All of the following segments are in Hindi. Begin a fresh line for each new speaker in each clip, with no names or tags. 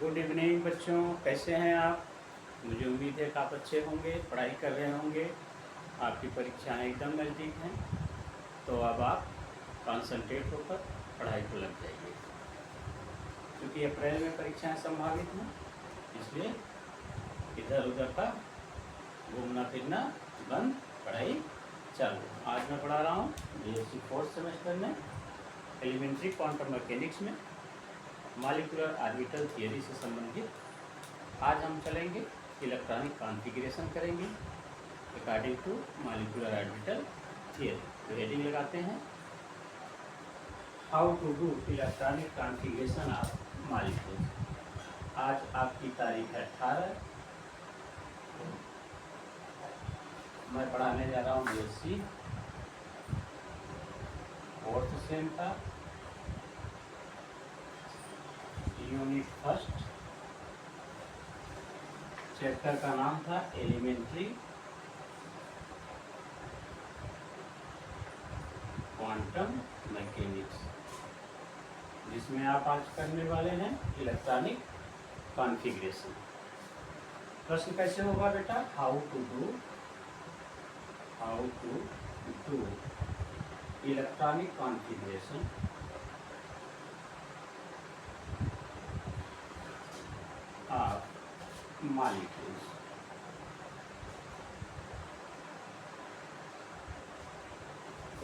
गुड इवनिंग बच्चों, कैसे हैं आप। मुझे उम्मीद है कि आप अच्छे होंगे, पढ़ाई कर रहे होंगे। आपकी परीक्षाएं एकदम नज़दीक हैं, तो अब आप कंसंट्रेट होकर पढ़ाई को लग जाइए, क्योंकि अप्रैल में परीक्षाएं संभावित हैं। इसलिए इधर उधर का घूमना फिरना बंद, पढ़ाई चालू। आज मैं पढ़ा रहा हूँ BSc 4th सेमेस्टर में एलिमेंट्री क्वांटम मैकेनिक्स में मॉलिक्यूलर ऑर्बिटल थियरी से संबंधित। आज हम चलेंगे इलेक्ट्रॉनिक कॉन्फ़िगरेशन करेंगे according to molecular orbital theory. तो हेडिंग लगाते हैं, how to do electronic configuration of molecule. आज आपकी तारीख है 18। मैं पढ़ाने जा रहा हूँ BSc 4th सेम का यूनिट फर्स्ट। चैप्टर का नाम था एलिमेंट्री क्वांटम मैकेनिक्स, जिसमें आप आज करने वाले हैं इलेक्ट्रॉनिक कॉन्फ़िगरेशन। प्रश्न कैसे होगा बेटा, how to do electronic configuration of molecules.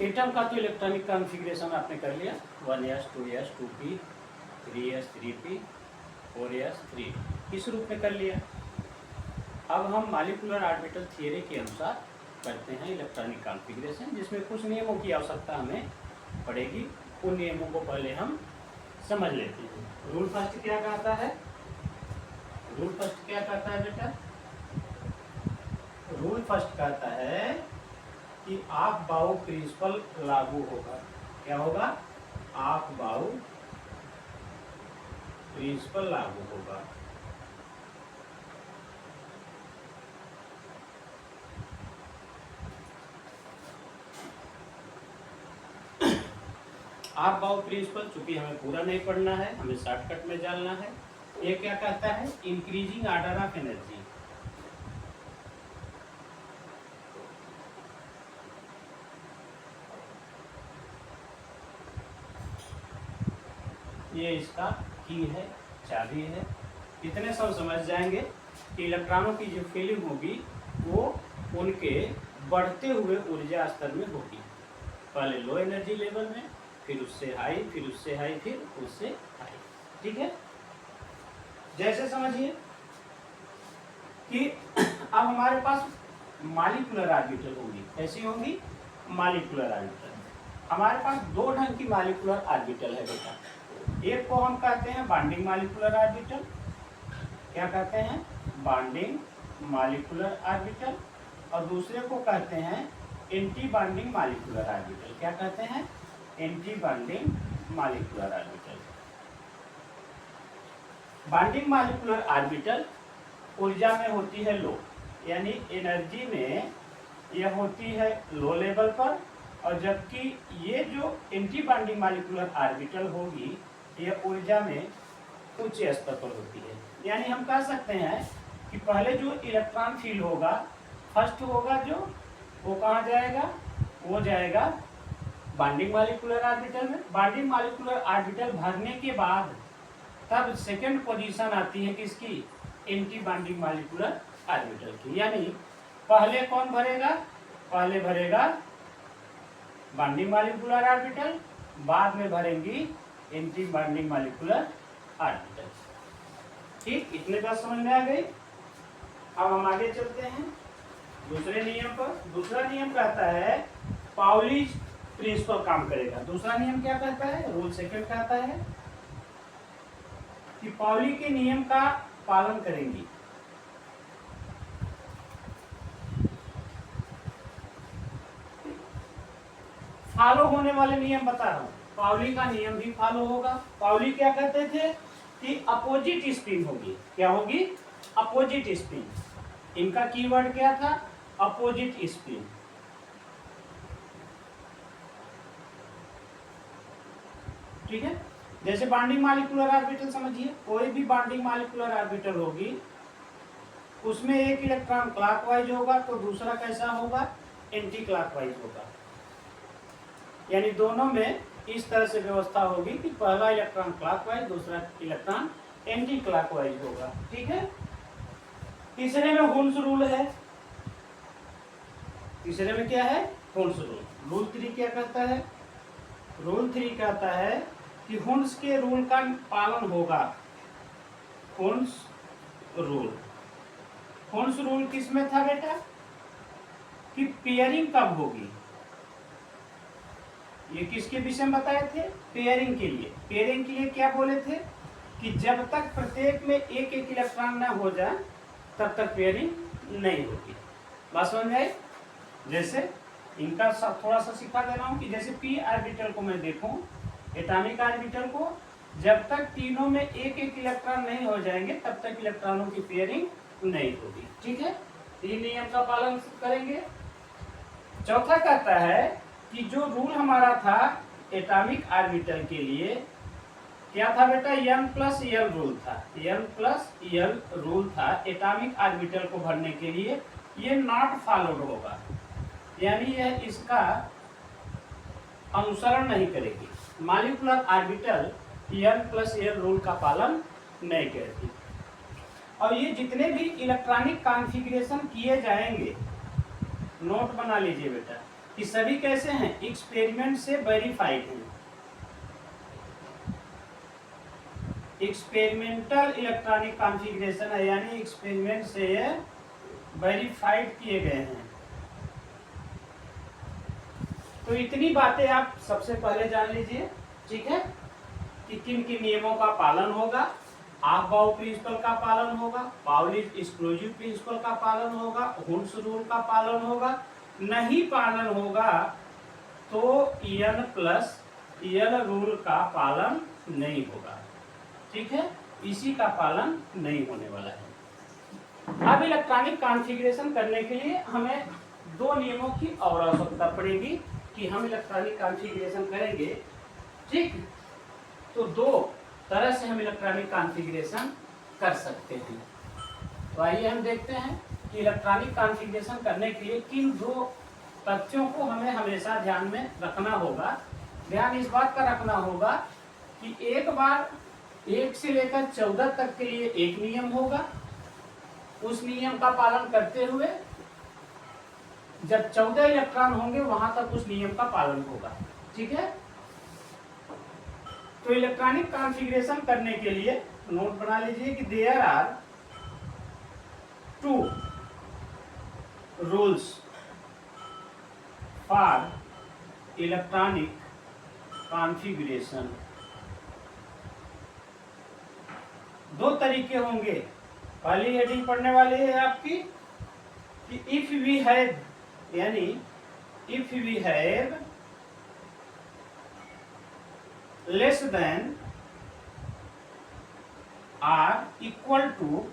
Atom का तो इलेक्ट्रॉनिक कॉन्फ़िगरेशन आपने कर लिया, 1s 2s 2p 3s 3p 4s 3 इस रूप में कर लिया। अब हम मॉलिक्यूलर ऑर्बिटल थियरी के अनुसार करते हैं इलेक्ट्रॉनिक कॉन्फ़िगरेशन, जिसमें कुछ नियमों की आवश्यकता हमें पड़ेगी। उन नियमों को पहले हम समझ लेते हैं। रूल फर्स्ट क्या कहता है, रूल फर्स्ट क्या कहता है बेटा, रूल फर्स्ट कहता है कि ऑफ बाउ प्रिंसिपल लागू होगा। क्या होगा, ऑफ बाउ प्रिंसिपल लागू होगा। ऑफ बाउ प्रिंसिपल, चूंकि हमें पूरा नहीं पढ़ना है, हमें शॉर्टकट में जानना है। ये क्या कहता है, इंक्रीजिंग ऑर्डर ऑफ एनर्जी। ये इसका की है, चाबी है। इतने सब समझ जाएंगे कि इलेक्ट्रॉनों की जो फीलिंग होगी वो उनके बढ़ते हुए ऊर्जा स्तर में होगी। पहले लो एनर्जी लेवल में, फिर उससे हाई, फिर उससे हाई, फिर उससे हाई। ठीक है, जैसे समझिए कि अब हमारे पास मॉलिक्यूलर ऑर्बिटल होगी। कैसी होंगी, मॉलिक्यूलर ऑर्बिटल। हमारे पास दो ढंग की मॉलिक्यूलर ऑर्बिटल है बेटा। एक को हम कहते हैं बॉन्डिंग मॉलिक्यूलर ऑर्बिटल। क्या कहते हैं, बॉन्डिंग मॉलिक्यूलर ऑर्बिटल। और दूसरे को कहते हैं एंटी बॉन्डिंग मॉलिक्यूलर ऑर्बिटल। क्या कहते हैं, anti bonding molecular orbital. Bonding molecular orbital ऊर्जा में होती है लो, यानी एनर्जी में यह होती है लो लेवल पर। और जबकि ये जो एंटी बॉन्डिंग मॉलिक्यूलर ऑर्बिटल होगी, यह ऊर्जा में उच्च स्तर पर होती है। यानी हम कह सकते हैं कि पहले जो इलेक्ट्रॉन फील होगा, फर्स्ट होगा जो, वो कहाँ जाएगा, वो जाएगा बॉन्डिंग मॉलिक्यूलर ऑर्बिटल में। बॉन्डिंग मॉलिक्यूलर ऑर्बिटल भरने के बाद तब सेकंड पोजीशन आती है किसकी, एंटी बॉन्डिंग मॉलिक्यूलर ऑर्बिटल की। यानी पहले कौन भरेगा, पहले भरेगा बॉन्डिंग मॉलिक्यूलर ऑर्बिटल, बाद में भरेंगी एंटी बॉन्डिंग मॉलिक्यूलर ऑर्बिटल। ठीक, इतने बात समझ में आ गई। अब हम आगे चलते हैं दूसरे नियम पर। दूसरा नियम कहता है पाउलीज प्रिंसिपल काम करेगा। दूसरा नियम क्या कहता है, रूल सेकंड कहता है कि पाउली के नियम का पालन करेंगी। फॉलो होने वाले नियम बता रहा हूं, पाउली का नियम भी फॉलो होगा। पाउली क्या कहते थे कि अपोजिट स्पिन होगी। क्या होगी, अपोजिट स्पिन। इनका कीवर्ड क्या था, अपोजिट स्पिन। ठीक है, जैसे बॉन्डिंग मॉलिक्यूलर ऑर्बिटल समझिए, कोई भी बॉन्डिंग मॉलिक्यूलर ऑर्बिटल होगी उसमें एक इलेक्ट्रॉन क्लॉकवाइज होगा तो दूसरा कैसा होगा, एंटी क्लॉकवाइज होगा। यानी दोनों में इस तरह से व्यवस्था होगी कि पहला इलेक्ट्रॉन क्लॉकवाइज, दूसरा इलेक्ट्रॉन एंटी क्लॉकवाइज होगा। ठीक है। तीसरे में हुन्स रूल है। तीसरे में क्या है, हुन्स रूल। रूल 3 क्या कहता है, रूल 3 कहता है कि हुन्स के रूल का पालन होगा। हुन्स रूल, हुन्स रूल किस में था बेटा, कि पेयरिंग कब होगी, ये किसके विषय में बताए थे, पेयरिंग के लिए। पेयरिंग के लिए क्या बोले थे कि जब तक प्रत्येक में एक एक इलेक्ट्रॉन ना हो जाए तब तक पेयरिंग नहीं होगी। बात समझ में आई। जैसे इनका थोड़ा सा सिखा दे रहा हूं कि जैसे पी ऑर्बिटल को मैं देखूं, एटॉमिक ऑर्बिटल को, जब तक तीनों में एक एक इलेक्ट्रॉन नहीं हो जाएंगे तब तक इलेक्ट्रॉनों की पेयरिंग नहीं होगी। ठीक है, ये नियम का पालन करेंगे। चौथा कहता है कि जो रूल हमारा था एटॉमिक ऑर्बिटल के लिए क्या था बेटा, n+l रूल था। n+l रूल था एटॉमिक ऑर्बिटल को भरने के लिए, ये नॉट फॉलोड होगा, यानी यह इसका अनुसरण नहीं करेगी। मॉलिक्यूलर ऑर्बिटल n+l रूल का पालन नहीं करेगी। और ये जितने भी इलेक्ट्रॉनिक कॉन्फ़िगरेशन किए जाएंगे, नोट बना लीजिए बेटा, कि सभी कैसे हैं, एक्सपेरिमेंट से वेरीफाइड हैं। एक्सपेरिमेंटल इलेक्ट्रॉनिक कॉन्फ़िगरेशन है, यानी एक्सपेरिमेंट से ये वेरीफाइड किए गए हैं। तो इतनी बातें आप सबसे पहले जान लीजिए। ठीक है, कि किन किन नियमों का पालन होगा। ऑफ बाउ प्रिंसिपल का पालन होगा, पाउली एक्सक्लूसिव प्रिंसिपल का पालन होगा, हुन्स रूल का पालन होगा। नहीं पालन होगा तो n+l रूल का पालन नहीं होगा। ठीक है, इसी का पालन नहीं होने वाला है। अब इलेक्ट्रॉनिक कॉन्फ़िगरेशन करने के लिए हमें दो नियमों की और आवश्यकता पड़ेगी कि हम इलेक्ट्रॉनिक कॉन्फ़िगरेशन करेंगे। ठीक, तो दो तरह से हम इलेक्ट्रॉनिक कॉन्फ़िगरेशन कर सकते हैं। तो आइए हम देखते हैं कि इलेक्ट्रॉनिक कॉन्फ़िगरेशन करने के लिए किन दो तथ्यों को हमें हमेशा ध्यान में रखना होगा। ध्यान इस बात का रखना होगा कि एक बार 1 से लेकर 14 तक के लिए एक नियम होगा, उस नियम का पालन करते हुए जब 14 इलेक्ट्रॉन होंगे वहां तक उस नियम का पालन होगा। ठीक है, तो इलेक्ट्रॉनिक कॉन्फ़िगरेशन करने के लिए नोट बना लीजिए कि there are 2 rules for electronic configuration. दो तरीके होंगे। पहली हेडिंग पढ़ने वाली है आपकी कि इफ वी हैव, यानी if we have less than or equal to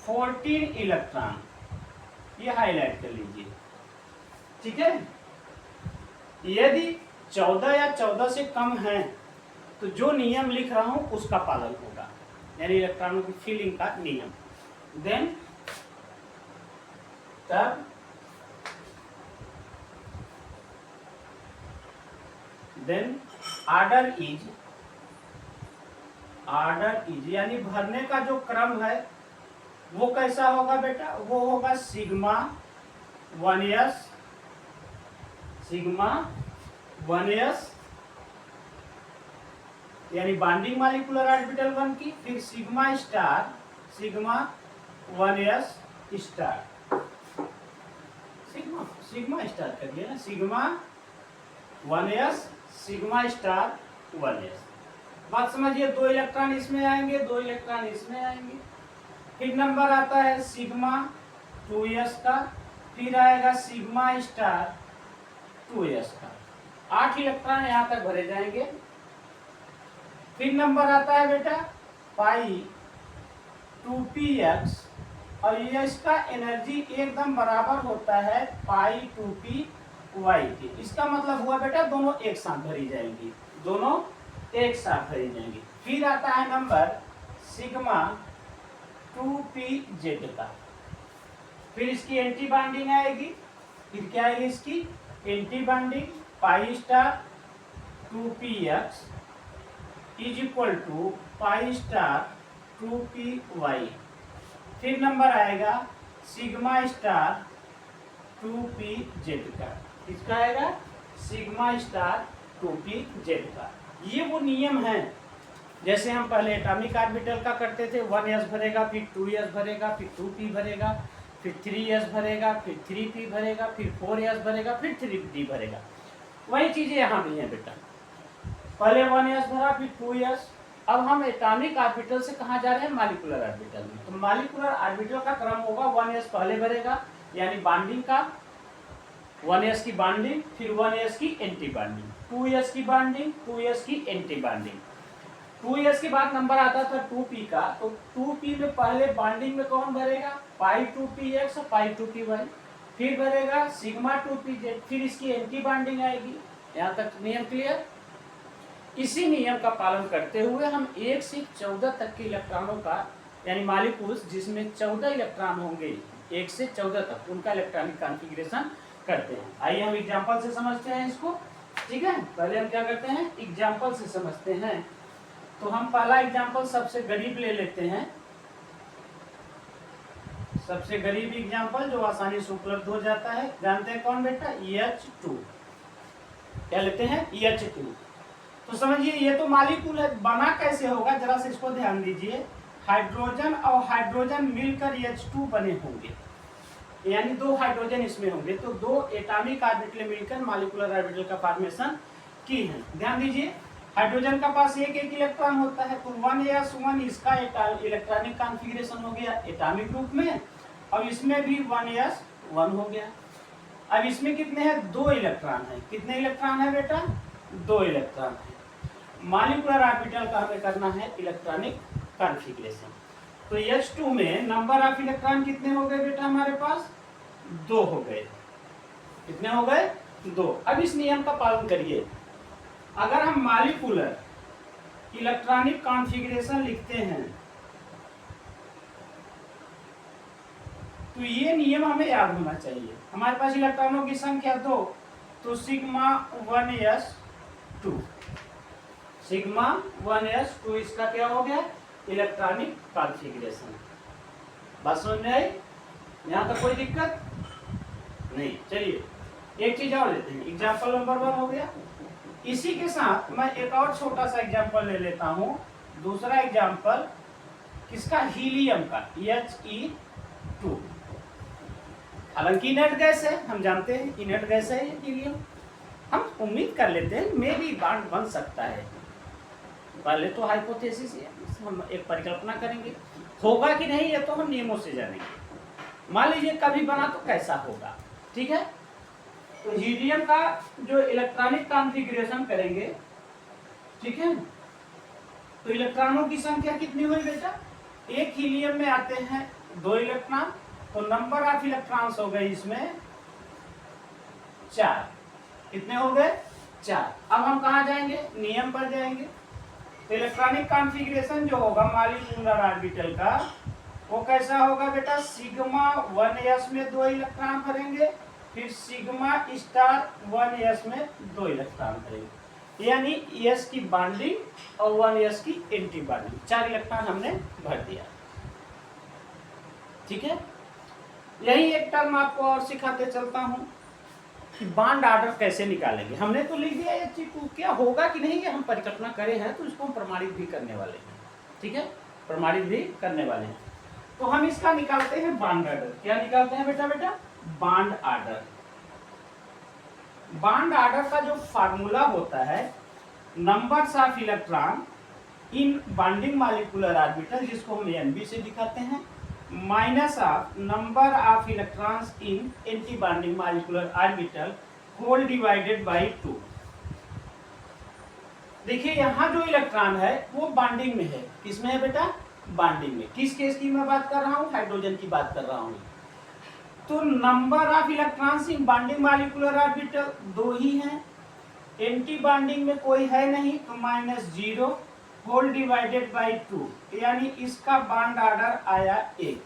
14 electron, ये हाईलाइट कर लीजिए। ठीक है, यदि 14 या 14 से कम है तो जो नियम लिख रहा हूं उसका पालन होगा, यानी इलेक्ट्रॉनों की फिलिंग का नियम। देन तब देन ऑर्डर इज यानी भरने का जो क्रम है वो कैसा होगा बेटा, वो होगा सिग्मा 1s यानी बॉन्डिंग मॉलिक्यूलर ऑर्बिटल 1 की, फिर sigma 1s star, sigma star करिए ना, sigma 1s sigma star 1s। बात समझिए, 2 इलेक्ट्रॉन इसमें आएंगे, 2 इलेक्ट्रॉन इसमें आएंगे। फिर नंबर आता है सिग्मा 2s का, फिर आएगा सिग्मा स्टार 2s का। 8 इलेक्ट्रॉन यहाँ तक भरे जाएंगे। फिर नंबर आता है बेटा पाई 2px, और ये इसका एनर्जी एकदम बराबर होता है पाई 2py के। इसका मतलब हुआ बेटा दोनों एक साथ भरी जाएंगी, दोनों एक साथ भरी जाएंगी। फिर आता है नंबर सिग्मा 2pz का, फिर इसकी एंटी बॉन्डिंग आएगी। फिर क्या आएगी इसकी anti bonding, pi star 2px is equal to pi star 2py। फिर नंबर आएगा सिग्मा स्टार 2pz का, किसका आएगा सिग्मा स्टार 2pz का। ये वो नियम है जैसे हम पहले एटॉमिक ऑर्बिटल का करते थे, 1s भरेगा, फिर 2s भरेगा, फिर 2p भरेगा, फिर 3s भरेगा, फिर 3p भरेगा, फिर 4s भरेगा, फिर 3d भरेगा। वही चीजें यहाँ भी हैं बेटा, पहले 1s भरा, फिर 2s। अब हम एटॉमिक ऑर्बिटल से कहाँ जा रहे हैं, मॉलिक्यूलर ऑर्बिटल में। तो मॉलिक्यूलर ऑर्बिटल का क्रम होगा 1s पहले भरेगा यानी बॉन्डिंग का, 1s की बॉन्डिंग, फिर 1s की एंटी बॉन्डिंग, 2s की बॉन्डिंग, 2s की एंटी बॉन्डिंग। 2s के बाद नंबर आता था 2p का, तो 2p में पहले बॉन्डिंग में कौन भरेगा, पाई 2px और पाई 2py। फिर भरेगा सिग्मा 2pz, फिर इसकी एंटी बॉन्डिंग आएगी। यहाँ तक नियम क्लियर। इसी नियम का पालन करते हुए हम 1 से 14 तक के इलेक्ट्रॉनों का यानी मॉलिक्यूल्स जिसमें 14 इलेक्ट्रॉन होंगे 1 से 14 तक, उनका इलेक्ट्रॉनिक कॉन्फ़िगरेशन करते हैं। आइए हम एग्जांपल से समझते हैं इसको। ठीक है, पहले हम क्या करते हैं, एग्जांपल से समझते हैं। तो हम पहला एग्जांपल सबसे गरीब ले लेते हैं, सबसे गरीब एग्जांपल जो आसानी से उपलब्ध हो जाता है। जानते हैं कौन बेटा, H2। क्या लेते हैं, H2। तो समझिए ये तो मॉलिक्यूल है, बना कैसे होगा जरा से इसको ध्यान दीजिए। हाइड्रोजन और हाइड्रोजन मिलकर H2 बने होंगे, यानी 2 हाइड्रोजन इसमें होंगे, तो 2 एटॉमिक ऑर्बिटल मिलकर मॉलिक्यूलर ऑर्बिटल का फॉर्मेशन की है। ध्यान दीजिए, हाइड्रोजन का पास एक इलेक्ट्रॉन होता है, तो 1s1 इसका इलेक्ट्रॉनिक कॉन्फ़िगरेशन हो गया एटॉमिक ग्रुप में, और इसमें भी 1s1 हो गया। अब इसमें कितने हैं, 2 इलेक्ट्रॉन है। कितने इलेक्ट्रॉन है बेटा, 2 इलेक्ट्रॉन है। मॉलिक्यूलर ऑर्बिटल का हमें करना है इलेक्ट्रॉनिक कॉन्फ़िगरेशन। तो H2 में नंबर ऑफ इलेक्ट्रॉन कितने हो गए बेटा, हमारे पास 2 हो गए। कितने हो गए, 2। अब इस नियम का पालन करिए, अगर हम मॉलिक्यूलर इलेक्ट्रॉनिक कॉन्फ़िगरेशन लिखते हैं तो ये नियम हमें याद होना चाहिए। हमारे पास इलेक्ट्रॉनों की संख्या 2, तो सिग्मा 1s2, सिग्मा 1s2 इसका क्या हो गया, इलेक्ट्रॉनिक कॉन्फ़िगरेशन। बात समझ में आई, यहाँ तक कोई दिक्कत नहीं। चलिए एक चीज और लेते हैं, एग्जाम्पल नंबर 1 हो गया। इसी के साथ मैं एक और छोटा सा एग्जाम्पल ले लेता हूँ। दूसरा एग्जाम्पल किसका, हीलियम का, He2। हालांकि इनर्ट गैस है, हम जानते हैं इनर्ट गैस है हीलियम। हम उम्मीद कर लेते हैं मे भी बॉन्ड बन सकता है। पहले तो हाइपोथेसिस है, हम एक परिकल्पना करेंगे, होगा कि नहीं ये तो हम नियमों से जानेंगे। मान लीजिए कभी बना तो कैसा होगा। ठीक है, तो हीलियम का जो इलेक्ट्रॉनिक कॉन्फ़िगरेशन करेंगे, ठीक है, तो इलेक्ट्रॉनों की संख्या कितनी हुई बेटा, एक हीलियम में आते हैं 2 इलेक्ट्रॉन, तो नंबर ऑफ इलेक्ट्रॉन्स हो गए इसमें 4। कितने हो गए, 4। अब हम कहाँ जाएंगे, नियम पर जाएंगे। तो इलेक्ट्रॉनिक कॉन्फ़िगरेशन जो होगा मॉलिक्यूलर ऑर्बिटल का, वो कैसा होगा बेटा, सिग्मा 1s में 2 इलेक्ट्रॉन भरेंगे, फिर सिग्मा स्टार 1s में 2 इलेक्ट्रॉन भरेंगे, यानी s की बॉन्डिंग और 1s की एंटी बॉन्डिंग, 4 इलेक्ट्रॉन हमने भर दिया। ठीक है, यही एक टर्म आपको और सिखाते चलता हूँ कि बॉन्ड ऑर्डर कैसे निकालेंगे। हमने तो लिख दिया H2, क्या होगा कि नहीं ये हम परिकल्पना करे हैं, तो इसको हम प्रमाणित भी करने वाले हैं। ठीक है, प्रमाणित भी करने वाले हैं। तो हम इसका निकालते हैं बॉन्ड ऑर्डर। क्या निकालते हैं बेटा, बॉन्ड ऑर्डर। बॉन्ड ऑर्डर का जो फार्मूला होता है, numbers of electron in bonding molecular orbital, जिसको हम Nb से दिखाते हैं, minus of number of electrons in anti bonding molecular orbital whole divided by 2। देखिए यहाँ जो इलेक्ट्रॉन है वो बॉन्डिंग में है। किसमें है बेटा, बॉन्डिंग में। किस केस की मैं बात कर रहा हूँ, हाइड्रोजन की बात कर रहा हूँ। तो number of electrons in bonding molecular orbital 2 ही हैं, एंटी बॉन्डिंग में कोई है नहीं तो -0 होल डिवाइडेड बाई 2, यानी इसका बॉन्ड ऑर्डर आया 1।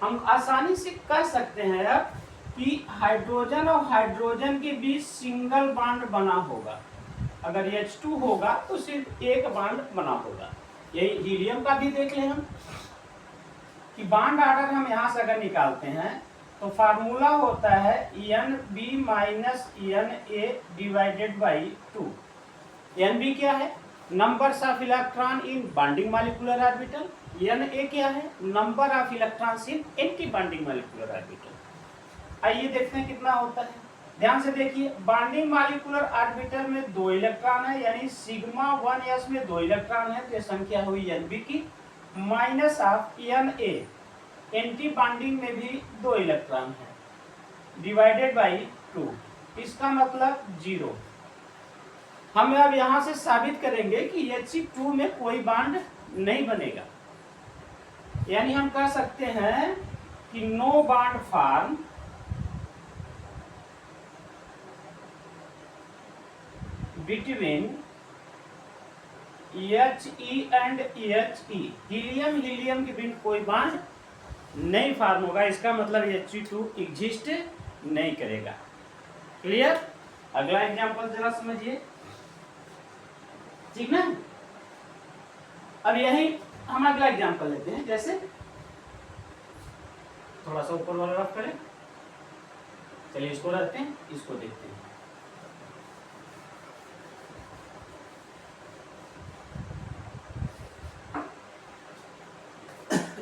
हम आसानी से कह सकते हैं अब कि हाइड्रोजन और हाइड्रोजन के बीच सिंगल बॉन्ड बना होगा। अगर H2 होगा तो सिर्फ एक बॉन्ड बना होगा। यही हीलियम का भी देख लें हम कि बॉन्ड ऑर्डर हम यहाँ से अगर निकालते हैं तो फार्मूला होता है NB minus NA divided by 2। NB क्या है? Numbers of electron in bonding molecular orbital. Na क्या है? Number of electrons in anti bonding molecular orbital. आइए देखते हैं कितना होता है। ध्यान से देखिए, बॉन्डिंग मॉलिक्यूलर ऑर्बिटल में 2 इलेक्ट्रॉन है, यानी सिग्मा 1s में 2 इलेक्ट्रॉन है, तो संख्या हुई NB की, minus of Na anti bonding में भी 2 इलेक्ट्रॉन है, डिवाइडेड बाई 2, इसका मतलब 0। हम अब यहां से साबित करेंगे कि He2 में कोई बॉन्ड नहीं बनेगा, यानी हम कह सकते हैं कि no bond form between He and He। Helium helium के बीच कोई बॉन्ड नहीं फॉर्म होगा, इसका मतलब He2 एग्जिस्ट नहीं करेगा। क्लियर? अगला एग्जांपल जरा समझिए, ठीक ना? अब यही हम अगला एग्जांपल लेते हैं। जैसे थोड़ा सा ऊपर वाला रफ करें, चलिए इसको रखते हैं, इसको देखते हैं।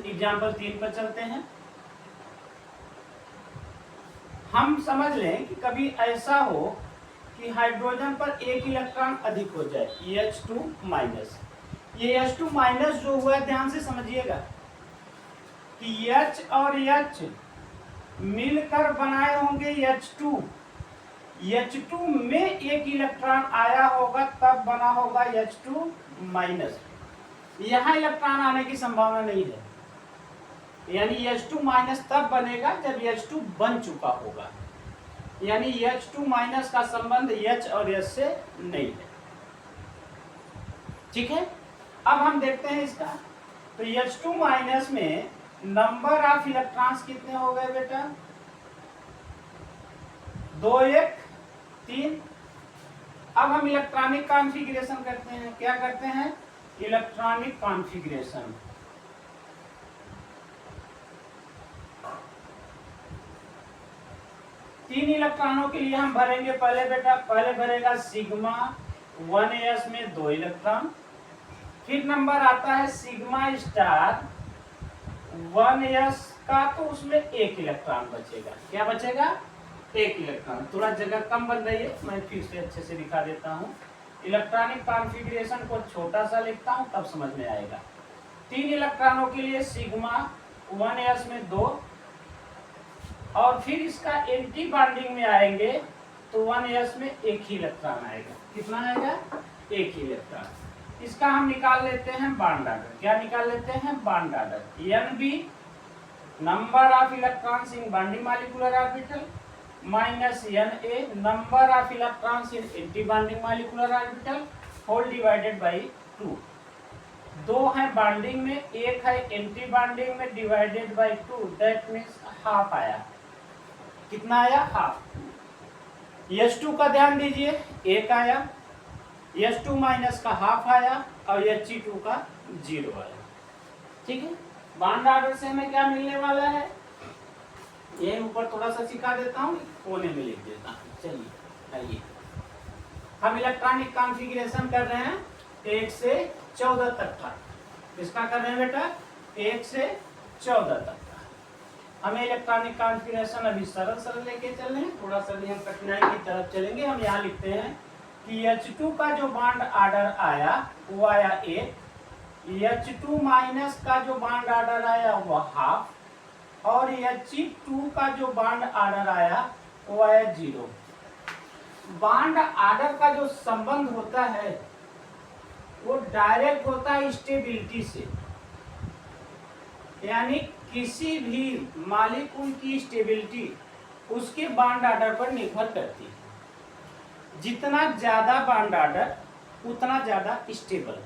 एग्जाम्पल 3 पर चलते हैं। हम समझ लें कि कभी ऐसा हो कि हाइड्रोजन पर एक इलेक्ट्रॉन अधिक हो जाए, H2 माइनस। ये H2 माइनस जो हुआ है, ध्यान से समझिएगा कि H और H मिलकर बनाए होंगे H2। H2 में एक इलेक्ट्रॉन आया होगा तब बना होगा H2 माइनस। यहाँ इलेक्ट्रॉन आने की संभावना नहीं है, यानी H2 माइनस तब बनेगा जब H2 बन चुका होगा, यानी H2 माइनस का संबंध H और H से नहीं है। ठीक है, अब हम देखते हैं इसका। तो H2 माइनस में नंबर ऑफ इलेक्ट्रॉन्स कितने हो गए बेटा? 2 1 3। अब हम इलेक्ट्रॉनिक कॉन्फ़िगरेशन करते हैं। क्या करते हैं? Electronic configuration. तीन इलेक्ट्रॉनों के लिए हम भरेंगे पहले बेटा, पहले भरेगा सिग्मा 1s में 2 इलेक्ट्रॉन, फिर नंबर आता है सिग्मा स्टार 1s का, तो उसमें 1 इलेक्ट्रॉन बचेगा। क्या बचेगा? 1 इलेक्ट्रॉन। थोड़ा जगह कम बन रही है, मैं फिर से अच्छे से दिखा देता हूँ। इलेक्ट्रॉनिक कॉन्फ़िगरेशन को छोटा सा लिखता हूँ तब समझ में आएगा। 3 इलेक्ट्रॉनों के लिए सिग्मा 1s में 2, और फिर इसका एंटी बॉन्डिंग में आएंगे तो 1s में 1 ही इलेक्ट्रॉन आएगा। कितना आएगा? 1 ही इलेक्ट्रॉन। इसका हम निकाल लेते हैं बॉन्ड ऑर्डर। क्या निकाल लेते हैं? Bond order. NB number of electrons in bonding molecular orbital, minus Na number of electrons in anti bonding molecular orbital, whole divided by 2। 2 है बॉन्डिंग में, 1 है एंटी बॉन्डिंग में, divided by 2, that means half आया। कितना आया? हाफ। H2 का ध्यान दीजिए, 1 आया, H2 माइनस का हाफ आया, और He2 का 0 आया। ठीक है, बॉन्ड ऑर्डर से हमें क्या मिलने वाला है? ये ऊपर थोड़ा सा सिखा देता हूँ, कोने में लिख देता हूँ। चलिए आइए, हम इलेक्ट्रॉनिक कॉन्फ़िगरेशन कर रहे हैं 1 से 14 तक का। किसका कर रहे हैं बेटा? 1 से 14 तक। हमें इलेक्ट्रॉनिक कॉन्फ़िगरेशन अभी सरल सरल लेके चल रहे हैं, थोड़ा सा भी हम कठिनाई की तरफ चलेंगे। हम यहाँ लिखते हैं कि H2 का जो बॉन्ड ऑर्डर आया वो आया 1, H2 माइनस का जो बॉन्ड ऑर्डर आया वो हाफ, और He2 का जो बॉन्ड ऑर्डर आया वो आया 0। बॉन्ड ऑर्डर का जो संबंध होता है वो डायरेक्ट होता है स्टेबिलिटी से, यानी किसी भी मॉलिक्यूल की स्टेबिलिटी उसके बॉन्ड ऑर्डर पर निर्भर करती है। जितना ज्यादा बॉन्ड ऑर्डर उतना ज्यादा स्टेबल,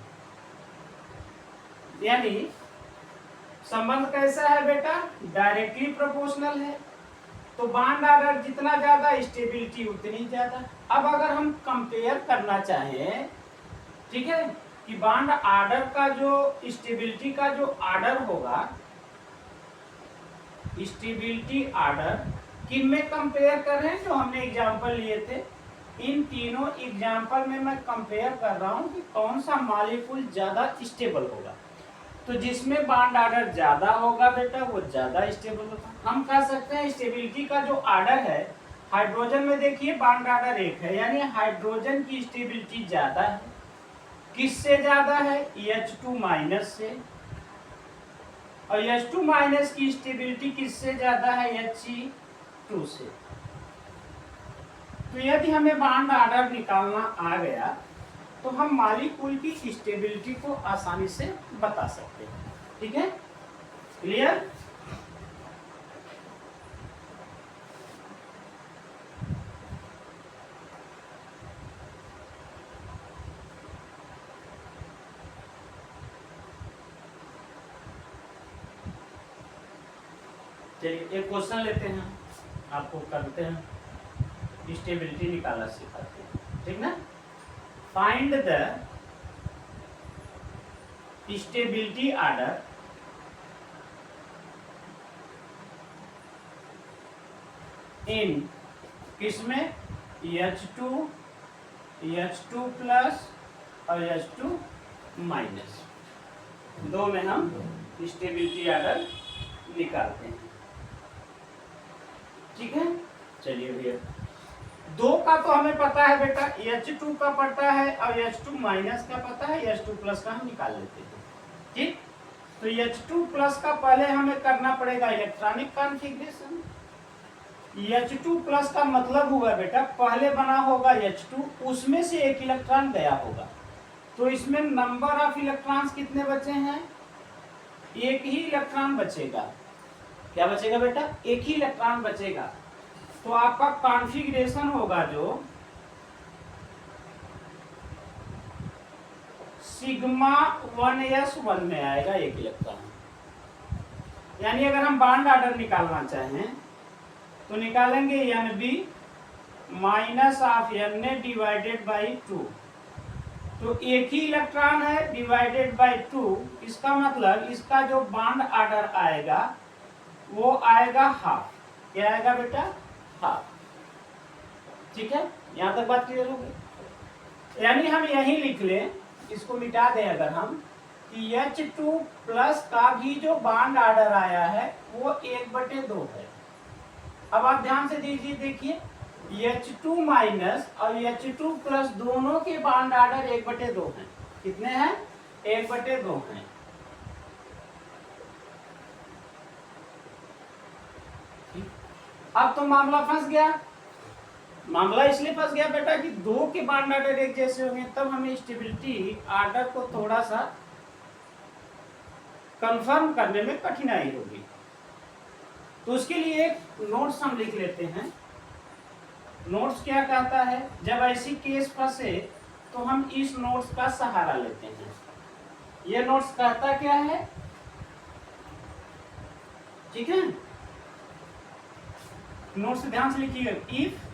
यानी संबंध कैसा है बेटा, डायरेक्टली प्रोपोर्शनल है। तो बॉन्ड ऑर्डर जितना ज्यादा स्टेबिलिटी उतनी ज्यादा। अब अगर हम कंपेयर करना चाहें, ठीक है, कि बॉन्ड ऑर्डर का जो स्टेबिलिटी का जो ऑर्डर होगा, स्टेबिलिटी ऑर्डर किन में कंपेयर कर रहे हैं, जो हमने एग्जांपल लिए थे, इन तीनों एग्जांपल में मैं कंपेयर कर रहा हूं कि कौन सा मॉलिक्यूल ज्यादा स्टेबल होगा। तो जिसमें बॉन्ड ऑर्डर ज्यादा होगा बेटा वो ज्यादा स्टेबल होगा। हम कह सकते हैं स्टेबिलिटी का जो ऑर्डर है, हाइड्रोजन में देखिए बॉन्ड ऑर्डर 1 है, यानी हाइड्रोजन की स्टेबिलिटी ज्यादा है। किससे ज्यादा है, H2 माइनस से। और H2 माइनस की स्टेबिलिटी किससे ज्यादा है, He2 से। तो यदि हमें बॉन्ड ऑर्डर निकालना आ गया तो हम मॉलिक्यूल की स्टेबिलिटी को आसानी से बता सकते हैं। ठीक है, क्लियर। चलिए एक क्वेश्चन लेते हैं, आपको करते हैं, स्टेबिलिटी निकालना सिखाते हैं, ठीक ना। Find the stability order in किसमें, H2, H2 प्लस और H2 माइनस, दो में हम स्टेबिलिटी ऑर्डर निकालते हैं। ठीक है, चलिए भैया, दो का तो हमें पता है बेटा, H2 का पता है और H2 माइनस का पता है, H2 प्लस का हम निकाल लेते हैं। ठीक, तो H2 प्लस का पहले हमें करना पड़ेगा इलेक्ट्रॉनिक कॉन्फ़िगरेशन। H2 प्लस का मतलब हुआ बेटा, पहले बना होगा H2, उसमें से एक इलेक्ट्रॉन गया होगा, तो इसमें नंबर ऑफ इलेक्ट्रॉन्स कितने बचे हैं, एक ही इलेक्ट्रॉन बचेगा। क्या बचेगा बेटा, एक ही इलेक्ट्रॉन बचेगा। तो आपका कॉन्फ़िगरेशन होगा जो सिग्मा 1s1 में आएगा एक इलेक्ट्रॉन। यानी अगर हम बॉन्ड ऑर्डर निकालना चाहें तो निकालेंगे Nb minus of Na divided by 2। तो एक ही इलेक्ट्रॉन है डिवाइडेड बाई 2, इसका मतलब इसका जो बॉन्ड ऑर्डर आएगा वो आएगा हाफ। क्या आएगा बेटा, हाफ। ठीक है, यहां तक बात क्लियर होगी। यानी हम यही लिख लें, इसको मिटा दें अगर हम, कि H2 प्लस का भी जो बॉन्ड ऑर्डर आया है वो 1/2 है। अब आप ध्यान से दीजिए, देखिए H2 माइनस और H2 प्लस दोनों के बॉन्ड ऑर्डर 1/2 हैं। कितने हैं, 1/2 हैं। अब तो मामला फंस गया। मामला इसलिए फंस गया बेटा कि दो के बॉन्ड ऑर्डर एक जैसे होंगे, तब हमें स्टेबिलिटी ऑर्डर को थोड़ा सा कंफर्म करने में कठिनाई होगी। तो उसके लिए एक नोट्स हम लिख लेते हैं। नोट्स क्या कहता है, जब ऐसी केस फंसे तो हम इस नोट्स का सहारा लेते हैं। यह नोट्स कहता क्या है, ठीक है, नोट्स ध्यान से लिखिएगा। If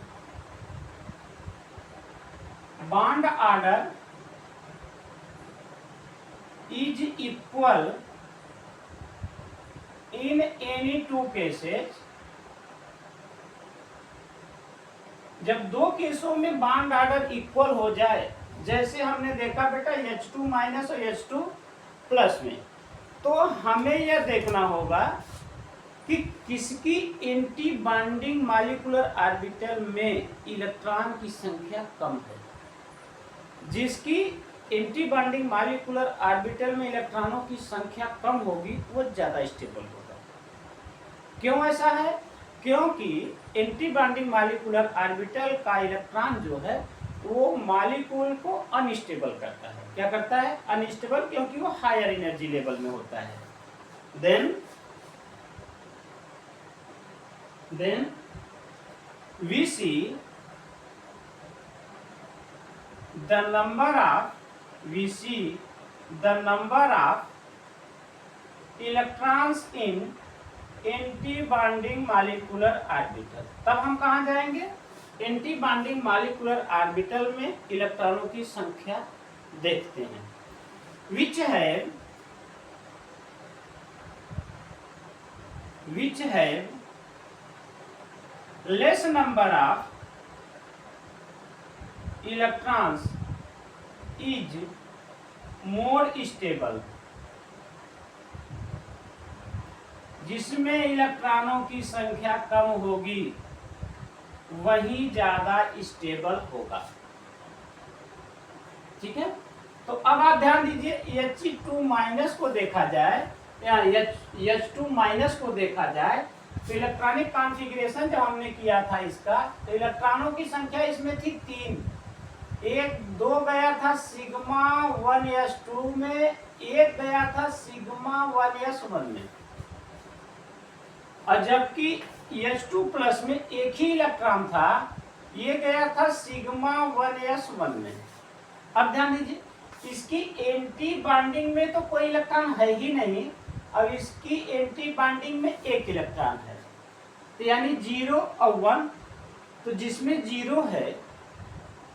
bond order is equal in any two cases, जब दो केसों में बॉन्ड ऑर्डर इक्वल हो जाए, जैसे हमने देखा बेटा H2 माइनस और H2 प्लस में, तो हमें यह देखना होगा कि किसकी एंटी बॉन्डिंग मॉलिक्यूलर ऑर्बिटल में इलेक्ट्रॉन की संख्या कम है। जिसकी एंटी बॉन्डिंग मॉलिक्यूलर ऑर्बिटल में इलेक्ट्रॉनों की संख्या कम होगी वो ज्यादा स्टेबल होगा। क्यों ऐसा है, क्योंकि एंटी बॉन्डिंग मॉलिक्यूलर ऑर्बिटल का इलेक्ट्रॉन जो है वो मॉलिक्यूल को अनस्टेबल करता है। क्या करता है, अनस्टेबल, क्योंकि वो हायर एनर्जी लेवल में होता है। then we see the number of we see the number of electrons in anti bonding molecular orbital. तब हम कहाँ जाएंगे? एंटी बॉन्डिंग मॉलिक्यूलर ऑर्बिटल में इलेक्ट्रॉनों की संख्या देखते हैं। which have less number of electrons is more stable। जिसमें इलेक्ट्रॉनों की संख्या कम होगी वही ज्यादा स्टेबल होगा। ठीक है, तो अब आप ध्यान दीजिए, H2 माइनस को देखा जाए या H2 माइनस को देखा जाए तो इलेक्ट्रॉनिक कॉन्फ़िगरेशन जब हमने किया था इसका, तो इलेक्ट्रॉनों की संख्या इसमें थी 3। एक 2 गया था सिग्मा 1s2 में, एक गया था सिग्मा 1s1 में, और जबकि H2 प्लस में एक ही इलेक्ट्रॉन था, ये गया था सिग्मा 1s1 में। अब ध्यान दीजिए, इसकी एंटी बॉन्डिंग में तो कोई इलेक्ट्रॉन है ही नहीं, अब इसकी एंटी बॉन्डिंग में एक इलेक्ट्रॉन है, तो यानी 0 और 1, तो जिसमें 0 है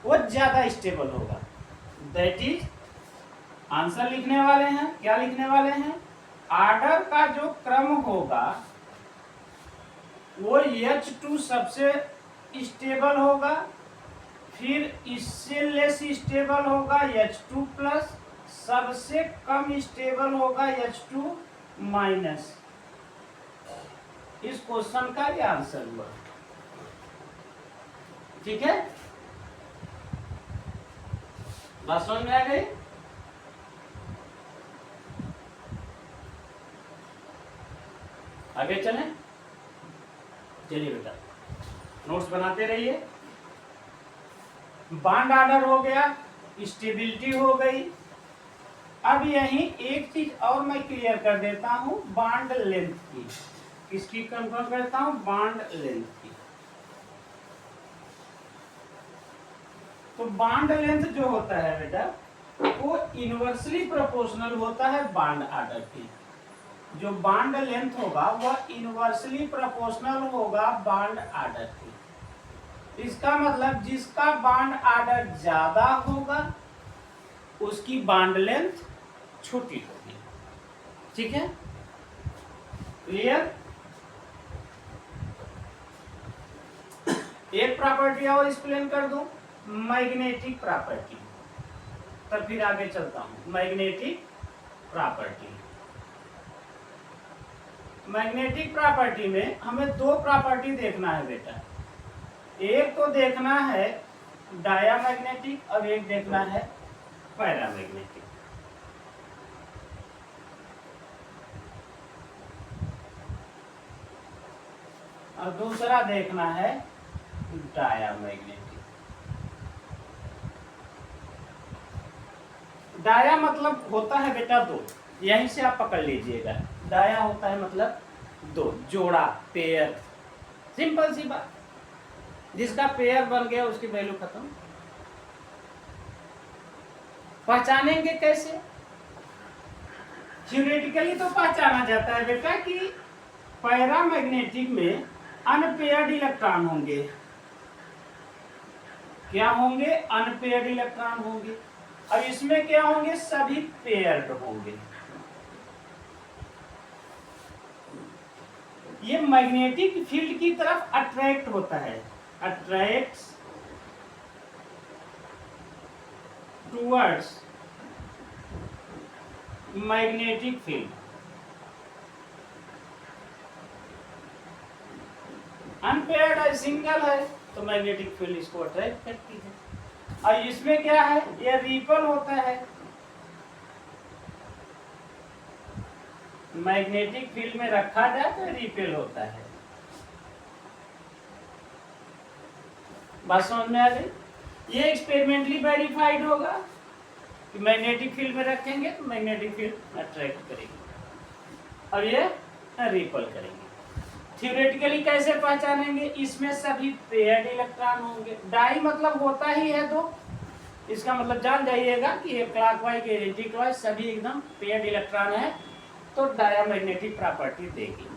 वो ज्यादा स्टेबल होगा। दैट इज आंसर लिखने वाले हैं, क्या लिखने वाले हैं? ऑर्डर का जो क्रम होगा वो H2 सबसे स्टेबल होगा, फिर इससे लेस स्टेबल होगा H2 प्लस, सबसे कम स्टेबल होगा H2 माइनस। इस क्वेश्चन का ये आंसर हुआ। ठीक है, बात समझ में आ गई? आगे चलें। चलिए बेटा, नोट्स बनाते रहिए। बॉन्ड ऑर्डर हो गया, स्टेबिलिटी हो गई। अब यहीं एक चीज और मैं क्लियर कर देता हूं, बॉन्ड लेंथ की। किसकी कंफर्म करता हूं? बॉन्ड लेंथ की। तो बॉन्ड लेंथ जो होता है बेटा, वो इनवर्सली प्रोपोर्शनल होता है बॉन्ड ऑर्डर की। जो बॉन्ड लेंथ होगा वह इनवर्सली प्रोपोर्शनल होगा बॉन्ड ऑर्डर की। इसका मतलब जिसका बॉन्ड ऑर्डर ज्यादा होगा उसकी बॉन्ड लेंथ छोटी होगी। ठीक है, क्लियर? एक प्रॉपर्टी और एक्सप्लेन कर दूं, मैग्नेटिक प्रॉपर्टी, तब फिर आगे चलता हूं। मैग्नेटिक प्रॉपर्टी, मैग्नेटिक प्रॉपर्टी में हमें दो प्रॉपर्टी देखना है बेटा। एक तो देखना है डायामैग्नेटिक और एक देखना है पैरामैग्नेटिक। और दूसरा देखना है डायामैग्नेटिक। डाया मतलब होता है बेटा दो, यहीं से आप पकड़ लीजिएगा। डाया होता है मतलब दो, जोड़ा, पेयर। सिंपल सी बात, जिसका पेयर बन गया उसकी वैल्यू खत्म। पहचानेंगे कैसे? थ्योरेटिकली तो पहचाना जाता है बेटा कि पैरामैग्नेटिक में अनपेयर्ड इलेक्ट्रॉन होंगे। क्या होंगे? अनपेयर्ड इलेक्ट्रॉन होंगे। अब इसमें क्या होंगे? सभी पेयर्ड होंगे। ये मैग्नेटिक फील्ड की तरफ अट्रैक्ट होता है, attracts towards magnetic field. Unpaired है, सिंगल है, तो मैग्नेटिक फील्ड इसको अट्रैक्ट करती है। और इसमें क्या है? ये रिपल होता है। मैग्नेटिक फील्ड में रखा जाए तो रिपेल होता है। बात समझ में आ गई? ये एक्सपेरिमेंटली वेरीफाइड होगा कि मैग्नेटिक फील्ड में रखेंगे तो मैग्नेटिक फील्ड अट्रैक्ट करेगी और ये रिपल करेंगे। थ्योरेटिकली कैसे पहचानेंगे? इसमें सभी पेयर्ड इलेक्ट्रॉन होंगे। डाई मतलब होता ही है दो, इसका मतलब जान जाइएगा कि ये क्लॉकवाइज के एंटी क्लॉकवाइज सभी एकदम पेयर्ड इलेक्ट्रॉन है, तो डायमैग्नेटिक प्रॉपर्टी देगी।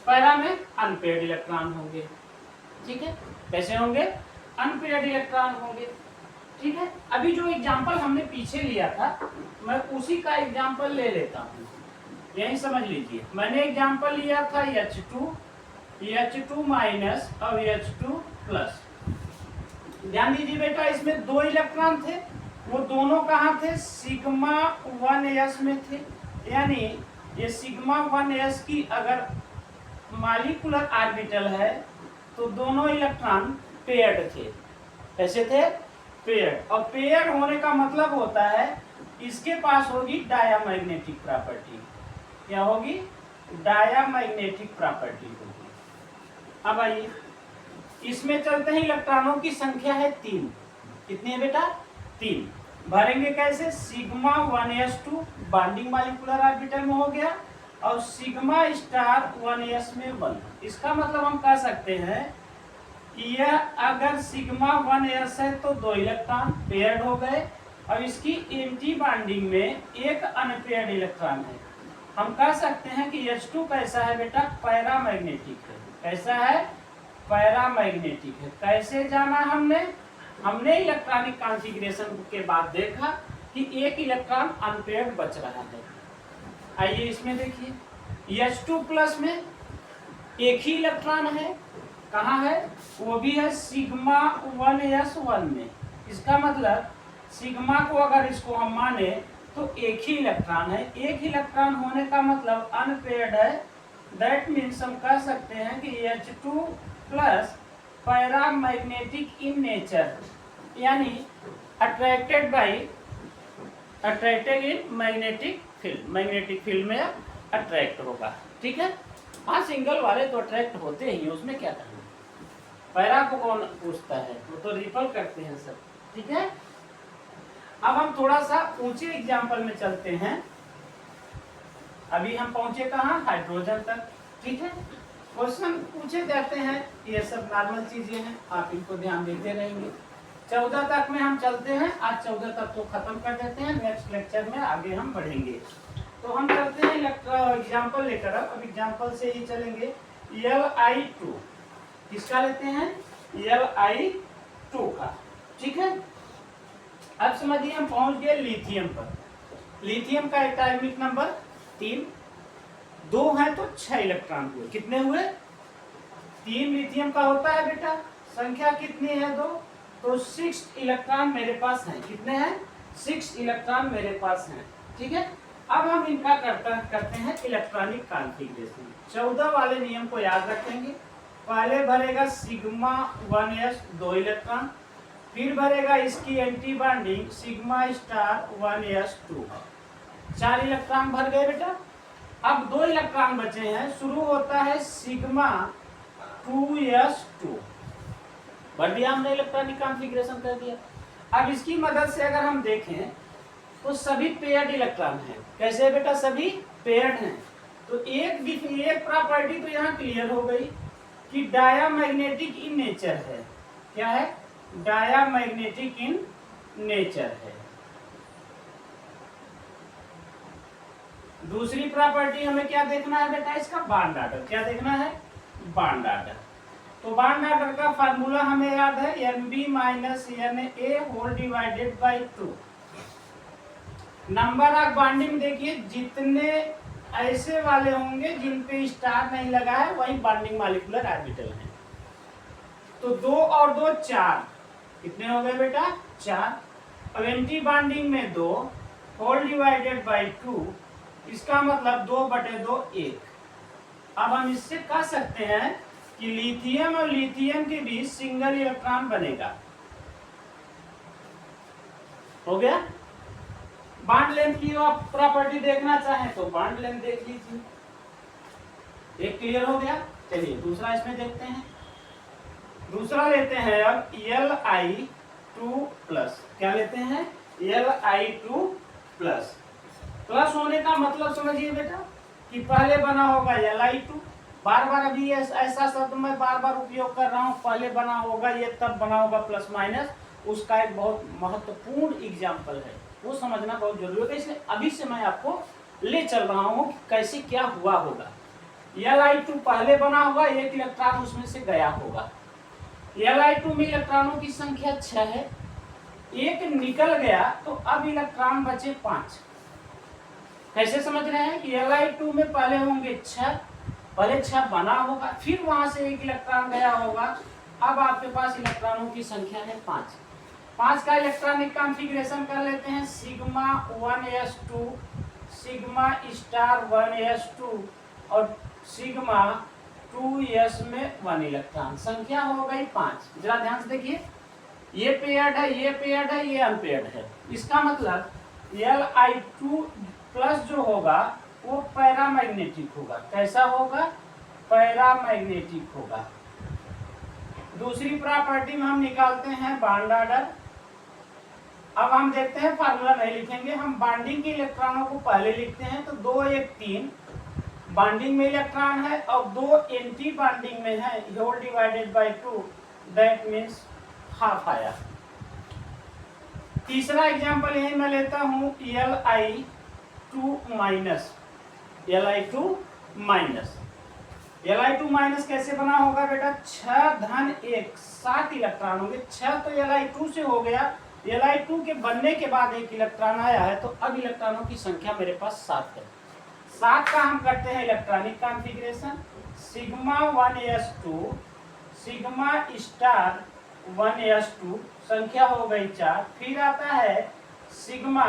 पैरा में अनपेयर्ड इलेक्ट्रॉन होंगे, ठीक है, कैसे होंगे, अनपेयर्ड इलेक्ट्रॉन होंगे, ठीक है। अभी जो एग्जांपल हमने पीछे लिया था मैं उसी का एग्जांपल ले लेता हूँ, यही समझ लीजिए। मैंने एग्जांपल लिया था H2 माइनस और H2 प्लस। ध्यान दीजिए बेटा, इसमें 2 इलेक्ट्रॉन थे, वो दोनों कहाँ थे, सिग्मा 1s में थे। यानी ये सिग्मा 1s की अगर मॉलिक्यूलर ऑर्बिटल है तो दोनों इलेक्ट्रॉन पेयर्ड थे। कैसे थे, पेयर्ड। और पेयर्ड होने का मतलब होता है इसके पास होगी डायमैग्नेटिक प्रॉपर्टी। क्या होगी, डायमैग्नेटिक प्रॉपर्टी होगी। अब आइए इसमें चलते हैं, इलेक्ट्रॉनों की संख्या है 3। कितनी है बेटा, 3। भरेंगे कैसे, sigma 1s2 bonding molecular orbital में हो गया और सिग्मा स्टार 1s में 1। इसका मतलब हम कह सकते हैं कि यह अगर सिग्मा 1s है तो 2 इलेक्ट्रॉन पेयर्ड हो गए और इसकी एंटी बॉन्डिंग में एक अनपेयर्ड इलेक्ट्रॉन है। हम कह सकते हैं कि H2 कैसा है बेटा, पैरामैग्नेटिक है। कैसा है, पैरामैग्नेटिक है। कैसे जाना हमने इलेक्ट्रॉनिक कॉन्फ़िगरेशन के बाद देखा कि एक इलेक्ट्रॉन अनपेयर्ड बच रहा है। आइए इसमें देखिए, H2 प्लस में एक ही इलेक्ट्रॉन है, कहाँ है, वो भी है सिग्मा 1s1 में। इसका मतलब सिग्मा को अगर इसको हम माने तो एक ही इलेक्ट्रॉन है। एक ही इलेक्ट्रॉन होने का मतलब अनपेयर्ड है। दैट मीन्स हम कह सकते हैं कि H2 plus paramagnetic in nature, यानी attracted in magnetic field, magnetic field में अट्रैक्ट होगा, ठीक है। हाँ, सिंगल वाले तो अट्रैक्ट होते ही, उसमें क्या करना, पैरा को कौन पूछता है, वो तो रिपल करते हैं सब, ठीक है। अब हम थोड़ा सा ऊंचे एग्जाम्पल में चलते हैं। अभी हम पहुंचे कहाँ, हाइड्रोजन तक, ठीक है। क्वेश्चन पूछे जाते हैं, ये सब नॉर्मल चीजें हैं, आप इनको ध्यान देते रहेंगे। 14 तक में हम चलते हैं, आज 14 तक तो खत्म कर देते हैं, नेक्स्ट लेक्चर में आगे हम बढ़ेंगे। तो हम चलते हैं एग्जाम्पल लेकर, अब एग्जाम्पल से ही चलेंगे। Li2 किसका लेते हैं, Li2 का, ठीक है। अब समझिए हम पहुंच गए लिथियम पर। लिथियम का एटॉमिक नंबर 3, 2 है तो 6 इलेक्ट्रॉन हुए। कितने हुए, 3 लिथियम का होता है बेटा, संख्या कितनी है 2, तो 6 इलेक्ट्रॉन मेरे पास हैं। कितने हैं, 6 इलेक्ट्रॉन मेरे पास हैं, ठीक है। अब हम इनका करते हैं इलेक्ट्रॉनिक कॉन्फ़िगरेशन। 14 वाले नियम को याद रखेंगे। पहले भरेगा सिग्मा 1s 2 इलेक्ट्रॉन, फिर भरेगा इसकी anti bonding sigma star 1s2, 4 electron भर गए बेटा। अब 2 इलेक्ट्रॉन बचे हैं, शुरू होता है सिग्मा 2s2, भर दिया हमने, इलेक्ट्रॉनिक कॉन्फ़िगरेशन कर दिया। अब इसकी मदद से अगर हम देखें तो सभी पेयर्ड इलेक्ट्रॉन हैं। कैसे बेटा, सभी पेयर्ड हैं। तो एक प्रॉपर्टी तो यहाँ क्लियर हो गई कि डायमैग्नेटिक इन नेचर है। क्या है, डायमैग्नेटिक इन नेचर है। दूसरी प्रॉपर्टी हमें क्या देखना है बेटा, इसका बॉन्ड ऑर्डर। क्या देखना है, बॉन्ड ऑर्डर। तो बॉन्ड ऑर्डर का फार्मूला हमें याद है, Nb minus Na whole divided by 2। Number of bonding देखिए, जितने ऐसे वाले होंगे जिन पे स्टार नहीं लगा है वही बॉन्डिंग मॉलिक्यूलर ऑर्बिटल है। तो 2 और 2 4, कितने हो गए बेटा, 4। अब एंटी बॉन्डिंग में 2 होल डिवाइडेड बाई 2, इसका मतलब 2/2 1। अब हम इससे कह सकते हैं कि लिथियम और लिथियम के बीच सिंगल इलेक्ट्रॉन बनेगा। हो गया। बॉन्ड लेंथ की आप प्रॉपर्टी देखना चाहें तो बॉन्ड लेंथ देख लीजिए, एक क्लियर हो गया। चलिए दूसरा इसमें देखते हैं। दूसरा लेते हैं अब Li2 प्लस। क्या लेते हैं, Li2 प्लस। प्लस होने का मतलब समझिए बेटा कि पहले बना होगा Li2, बार बार अभी ऐसा शब्द मैं बार बार उपयोग कर रहा हूँ, पहले बना होगा ये तब बना होगा प्लस माइनस, उसका एक बहुत महत्वपूर्ण एग्जाम्पल है, वो समझना बहुत जरूरी होगा। इसलिए अभी से मैं आपको ले चल रहा हूँ कि कैसे क्या हुआ होगा। Li2 पहले बना होगा, एक इलेक्ट्रॉन उसमें से गया होगा। Li2 में इलेक्ट्रॉनों की संख्या 6 है, एक निकल गया तो अब इलेक्ट्रॉन बचे 5। कैसे समझ रहे हैं कि Li2 में पहले होंगे 6, पहले 6 बना होगा, फिर वहां से एक इलेक्ट्रॉन गया होगा, अब आपके पास इलेक्ट्रॉनों की संख्या है 5। 5 का इलेक्ट्रॉनिक कॉन्फ़िगरेशन कर लेते हैं, sigma 1s2, sigma star 1s2 और सिग्मा 2s में 1 इलेक्ट्रॉन, संख्या हो गई 5। जरा ध्यान से देखिए, ये पेयर्ड है, ये पेयर्ड है, ये अनपेयर्ड है। इसका मतलब Li2 प्लस जो होगा वो पैरामैग्नेटिक होगा। कैसा होगा? पैरामैग्नेटिक होगा। दूसरी प्रॉपर्टी में हम निकालते हैं बॉन्ड ऑर्डर। अब हम देखते हैं, फार्मूला नहीं लिखेंगे, हम बॉन्डिंग के इलेक्ट्रॉनों को पहले लिखते हैं। तो 2 1 3 बॉन्डिंग में इलेक्ट्रॉन है और 2 एंटी बॉन्डिंग में है, whole divided by 2, that means half आया। तीसरा एग्जांपल यही मैं लेता हूं, Li2 minus, Li2 minus. Li2 minus कैसे बना होगा बेटा? 6 धन 1, 7 इलेक्ट्रॉन होंगे। 6 तो Li2 से हो गया, Li2 के बनने के बाद एक इलेक्ट्रॉन आया है, तो अब इलेक्ट्रॉनों की संख्या मेरे पास 7 है। 7 का हम करते हैं electronic configuration, sigma 1s2, sigma star 1s2, संख्या हो गई 4। फिर आता है सिग्मा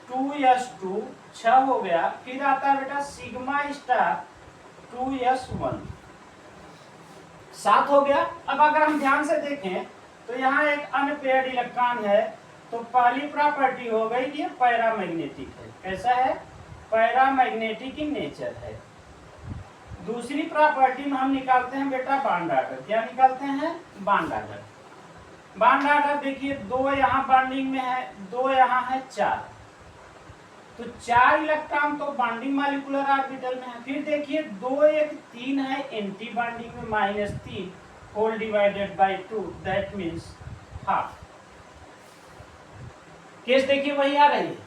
2s2, 6 हो गया। फिर आता है बेटा सिग्मा स्टार 2s1, 7 हो गया। अब अगर हम ध्यान से देखें तो यहाँ एक अनपेयर्ड इलेक्ट्रॉन है, तो पहली प्रॉपर्टी हो गई ये पैरामैग्नेटिक है। कैसा है? पैरामैग्नेटिक इन नेचर है। दूसरी प्रॉपर्टी में हम निकालते हैं बेटा बॉन्ड ऑर्डर। क्या निकालते हैं? Bond order. बॉन्ड ऑर्डर देखिए, 2 यहाँ बॉन्डिंग में है, 2 यहाँ है 4, तो 4 इलेक्ट्रॉन तो बॉन्डिंग मॉलिक्यूलर ऑर्बिटल में है। फिर देखिए 2 1 3 है एंटी बॉन्डिंग में, -3 whole divided by 2, that means half. Case देखिए वही आ रही है।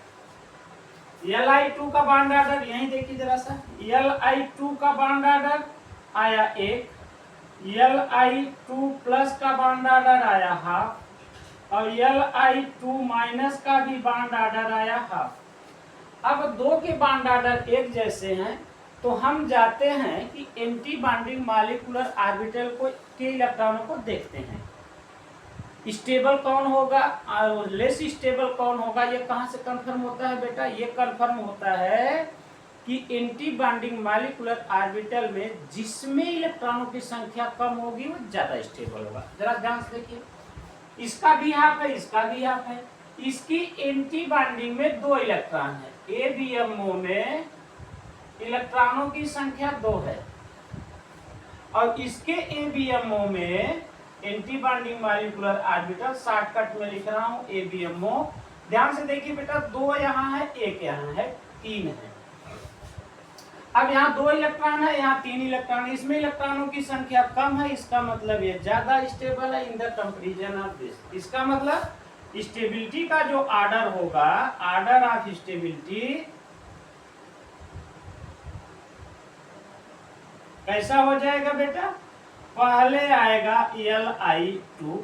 Li2 का बॉन्ड ऑर्डर यही देखिए जरा सा, Li2 का बॉन्ड ऑर्डर आया 1, Li2 प्लस का बॉन्ड ऑर्डर आया हाफ, और Li2 माइनस का भी बॉन्ड ऑर्डर आया हाफ। अब 2 के बॉन्ड ऑर्डर एक जैसे हैं, तो हम जाते हैं कि एंटी बॉन्डिंग मॉलिक्यूलर ऑर्बिटल को के इलेक्ट्रॉनों को देखते हैं, स्टेबल कौन होगा और लेस स्टेबल कौन होगा। ये कहाँ से कंफर्म होता है बेटा? ये कंफर्म होता है कि एंटी बॉन्डिंग मॉलिक्यूलर ऑर्बिटल में जिसमें इलेक्ट्रॉनों की संख्या कम होगी वो ज्यादा स्टेबल होगा। जरा ध्यान से देखिए, इसका भी हाफ है, इसका भी हाफ है। इसकी एंटी बॉन्डिंग में 2 इलेक्ट्रॉन है, ABMO में इलेक्ट्रॉनों की संख्या 2 है, और इसके ABMO में anti bonding molecular orbital, shortcut में लिख रहा हूं ABMO। ध्यान से देखिए बेटा, 2 यहाँ है, 1 यहाँ है, 3 है। अब यहाँ 2 इलेक्ट्रॉन है, यहाँ 3 इलेक्ट्रॉन, इसमें इलेक्ट्रॉनों की संख्या कम है, इसका मतलब ये ज्यादा स्टेबल है in the comparison of this. इसका मतलब स्टेबिलिटी का जो ऑर्डर होगा, ऑर्डर ऑफ स्टेबिलिटी कैसा हो जाएगा बेटा? पहले आएगा Li2,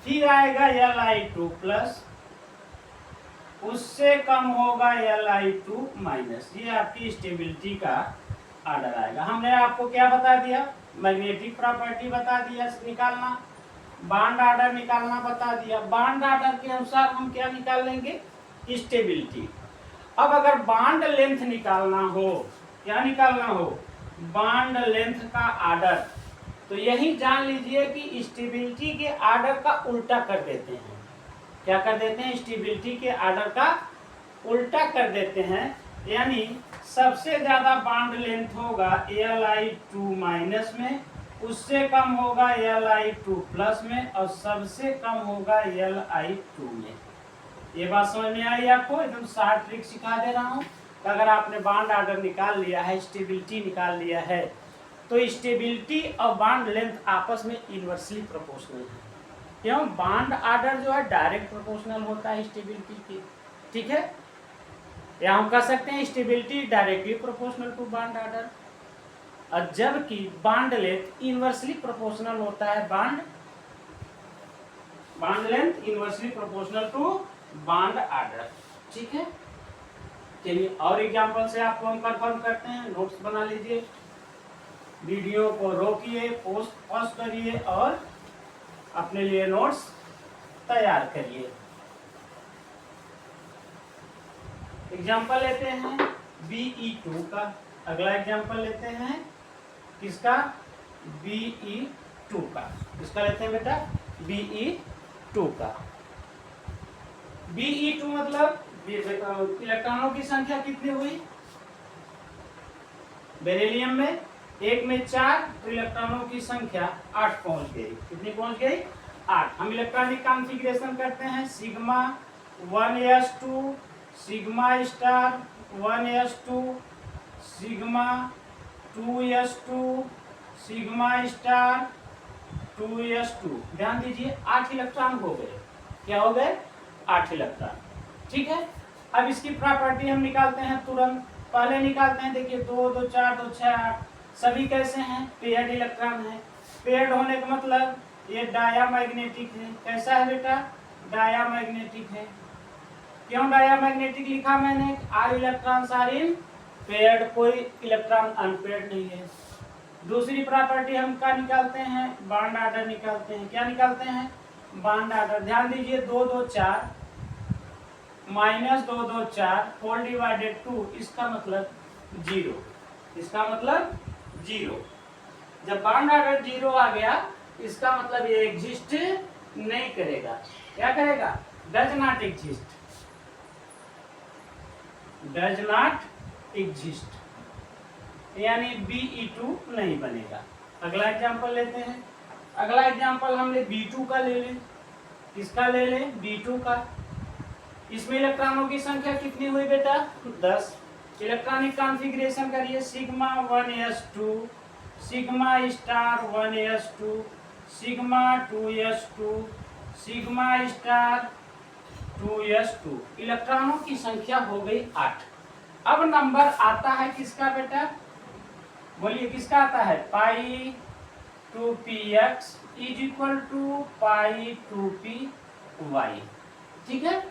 फिर आएगा Li2 प्लस, उससे कम होगा Li2 माइनस। ये आपकी स्टेबिलिटी का ऑर्डर आएगा। हमने आपको क्या बता दिया? मैग्नेटिक प्रॉपर्टी बता दिया निकालना, बॉन्ड ऑर्डर निकालना बता दिया। बॉन्ड ऑर्डर के अनुसार हम क्या निकाल लेंगे? स्टेबिलिटी। अब अगर बॉन्ड लेंथ निकालना हो, क्या निकालना हो? बॉन्ड लेंथ का ऑर्डर, तो यही जान लीजिए कि स्टेबिलिटी के ऑर्डर का उल्टा कर देते हैं। क्या कर देते हैं? स्टेबिलिटी के ऑर्डर का उल्टा कर देते हैं, यानी सबसे ज्यादा बॉन्ड लेंथ होगा Li2 माइनस में, उससे कम होगा Li2 प्लस में, और सबसे कम होगा Li2 में। ये बात समझ में आई आपको? एकदम शॉर्ट ट्रिक सिखा दे रहा हूँ। अगर आपने बॉन्ड ऑर्डर निकाल लिया है, स्टेबिलिटी निकाल लिया है, तो स्टेबिलिटी और बॉन्ड लेंथ आपस में इनवर्सली प्रोपोर्शनल है। क्यों? बॉन्ड ऑर्डर जो है डायरेक्ट प्रोपोर्शनल होता है स्टेबिलिटी की, ठीक है, या हम कह सकते हैं stability directly proportional to bond order, और जबकि बॉन्ड लेंथ इनवर्सली प्रोपोर्शनल होता है bond length inversely proportional to bond order, ठीक है। चलिए और एग्जांपल से आपको हम कंफर्म करते हैं, नोट्स बना लीजिए, वीडियो को रोकिए, पॉज करिए और अपने लिए नोट्स तैयार करिए। एग्जांपल लेते हैं BE2 का। अगला एग्जांपल लेते हैं किसका? BE2 का। किसका लेते हैं बेटा? BE2 का। BE2 मतलब इलेक्ट्रॉनों की संख्या कितनी हुई? बेरिलियम में 1 में 4, तो इलेक्ट्रॉनों की संख्या 8 पहुंच गई। कितनी पहुंच गई? 8। हम इलेक्ट्रॉनिक कॉन्फ़िगरेशन करते हैं sigma 1s2, sigma star 1s2, sigma 2s2, sigma star 2s2। ध्यान दीजिए 8 इलेक्ट्रॉन हो गए। क्या हो गए? 8 इलेक्ट्रॉन, ठीक है। अब इसकी प्रॉपर्टी हम निकालते हैं तुरंत। पहले निकालते हैं, देखिए 2 2 4 2 6 8 सभी कैसे हैं? पेयर्ड इलेक्ट्रॉन है। पेयर्ड होने का मतलब ये डायामैग्नेटिक है। कैसा है बेटा? डायामैग्नेटिक है। क्यों डायामैग्नेटिक लिखा मैंने? Are electrons are in paired, कोई इलेक्ट्रॉन अनपेयर्ड नहीं है। दूसरी प्रॉपर्टी हम क्या निकालते हैं? बॉन्ड ऑर्डर निकालते हैं। क्या निकालते हैं? Bond order. ध्यान दीजिए 2 2 4 -2 2 4 होल डिवाइडेड 2, इसका मतलब 0। इसका मतलब 0। जब बॉन्ड ऑर्डर 0 आ गया, इसका मतलब ये एग्जिस्ट नहीं करेगा। क्या करेगा? Does not exist, does not exist, यानी BE2 नहीं बनेगा। अगला एग्जांपल लेते हैं। अगला एग्जांपल हम ले B2 का ले लें। किसका ले लें? B2 का। इसमें इलेक्ट्रॉनों की संख्या कितनी हुई बेटा? 10। इलेक्ट्रॉनिक कॉन्फ़िगरेशन करिए sigma 1s2, sigma star 1s2, sigma 2s2, sigma star 2s2। इलेक्ट्रॉनों की संख्या हो गई 8। अब नंबर आता है किसका बेटा? बोलिए किसका आता है? पाई 2px = पाई 2py, ठीक है।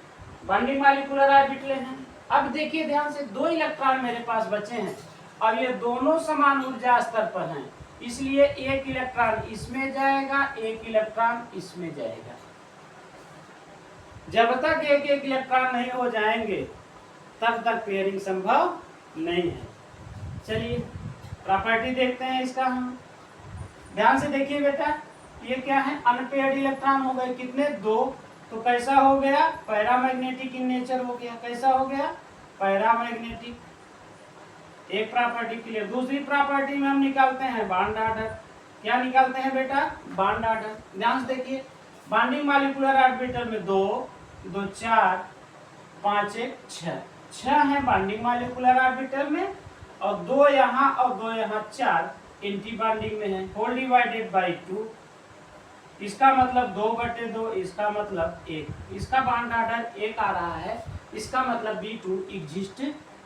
बॉन्डिंग मॉलिक्यूलर ऑर्बिटल हैं। अब देखिए ध्यान से, 2 इलेक्ट्रॉन मेरे पास बचे हैं और ये दोनों समान ऊर्जा स्तर पर हैं, इसलिए एक इलेक्ट्रॉन इसमें जाएगा, एक इलेक्ट्रॉन इसमें जाएगा। जब तक एक एक इलेक्ट्रॉन नहीं हो जाएंगे तब तक पेयरिंग संभव नहीं है। चलिए प्रॉपर्टी देखते हैं इसका हम। ध्यान से देखिए बेटा, ये क्या है? अनपेयर्ड इलेक्ट्रॉन हो गए। कितने? 2। तो कैसा हो गया? पैरामैग्नेटिक इन नेचर हो गया। कैसा हो गया? पैरामैग्नेटिक। एक प्रॉपर्टी क्लियर। दूसरी प्रॉपर्टी में हम निकालते हैं बॉन्ड ऑर्डर। क्या निकालते हैं बेटा? Bond order. ध्यान से देखिए, बॉन्डिंग मॉलिक्यूलर ऑर्बिटल में 2 2 4 5 1 6 6 है बॉन्डिंग मॉलिक्यूलर ऑर्बिटल में, और 2 यहाँ और 2 यहाँ, 4 एंटी बॉन्डिंग में है। होल डिवाइडेड बाई 2, इसका मतलब 2/2, इसका मतलब 1। इसका बॉन्ड ऑर्डर 1 आ रहा है, इसका मतलब B2 एग्जिस्ट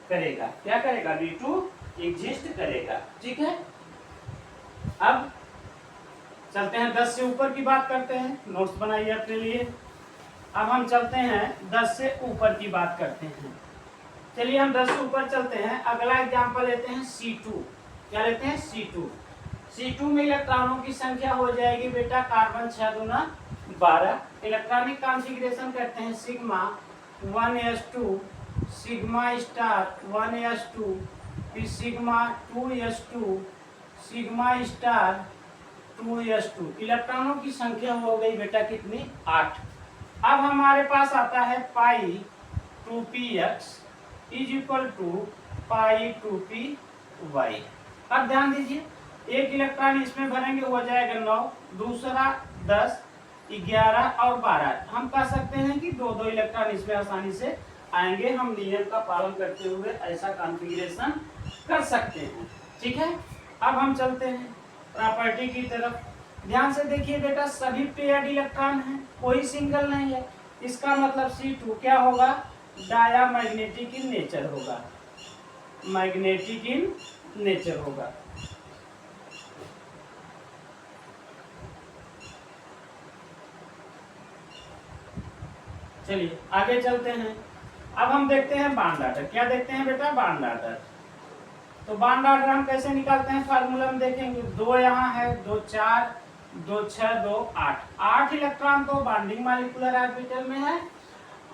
करेगा। क्या करेगा? B2 एग्जिस्ट करेगा, ठीक है। अब चलते हैं 10 से ऊपर की बात करते हैं। नोट्स बनाइए अपने लिए। अब हम चलते हैं 10 से ऊपर की बात करते हैं। चलिए हम 10 से ऊपर चलते हैं। अगला एग्जांपल लेते हैं C2। क्या लेते हैं? C2। C2 में इलेक्ट्रॉनों की संख्या हो जाएगी बेटा कार्बन 6 दूना 12। इलेक्ट्रॉनिक कॉन्फ़िगरेशन करते हैं sigma 1s2, sigma star 1s2, फिर sigma 2s2, sigma star 2s2। इलेक्ट्रॉनों की संख्या हो गई बेटा कितनी? 8। अब हमारे पास आता है पाई 2px = पाई 2py। अब ध्यान दीजिए, एक इलेक्ट्रॉन इसमें भरेंगे हो जाएगा 9, दूसरा 10, 11 और 12। हम कह सकते हैं कि 2 2 इलेक्ट्रॉन इसमें आसानी से आएंगे। हम नियम का पालन करते हुए ऐसा कॉन्फ़िगरेशन कर सकते हैं, ठीक है। अब हम चलते हैं प्रॉपर्टी की तरफ। ध्यान से देखिए बेटा, सभी पेयर्ड इलेक्ट्रॉन हैं, कोई सिंगल नहीं है। इसका मतलब C2 क्या होगा, डायामैग्नेटिक इन नेचर होगा, मैग्नेटिक इन नेचर होगा। चलिए आगे चलते हैं। अब हम देखते हैं बॉन्ड ऑर्डर। क्या देखते हैं बेटा, बॉन्ड ऑर्डर। तो बॉन्ड ऑर्डर हम कैसे निकालते हैं, फार्मूला में देखेंगे। 2 यहाँ है, 2 4, 2 6, 2 8, 8 इलेक्ट्रॉन तो बॉन्डिंग मॉलिक्यूलर ऑर्बिटल में है,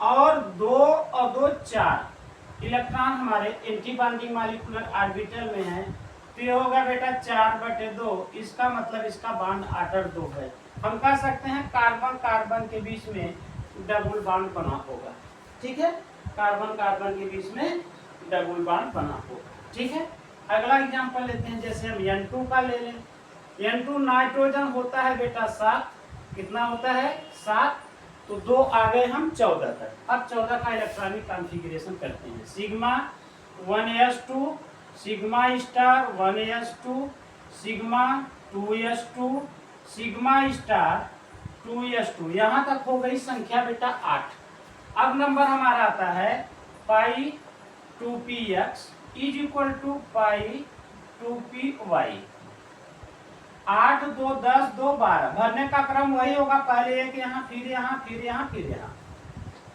और 2 और 2 4 इलेक्ट्रॉन हमारे एंटी बॉन्डिंग मॉलिक्यूलर ऑर्बिटल में है। तो ये होगा बेटा 4/2। इसका मतलब इसका बॉन्ड ऑर्डर 2 है। हम कह सकते हैं कार्बन कार्बन के बीच में डबल बॉन्ड बना होगा। ठीक है, कार्बन कार्बन के बीच में डबल बॉन्ड बना होगा। ठीक है, अगला एग्जांपल लेते हैं, जैसे हम N2 का ले लें। N2 नाइट्रोजन होता है बेटा 7, कितना होता है 7, तो 2 आ गए हम 14 तक। अब 14 का इलेक्ट्रॉनिक कॉन्फ़िगरेशन करते हैं। Sigma 1s2, sigma star 1s2, sigma 2s2, sigma star 2s2, यहाँ तक हो गई संख्या बेटा 8। अब नंबर हमारा आता है pi 2px is equal to pi 2py। 8 2 10 2 12, भरने का क्रम वही होगा, पहले एक यहाँ, फिर यहाँ, फिर यहाँ, फिर यहाँ।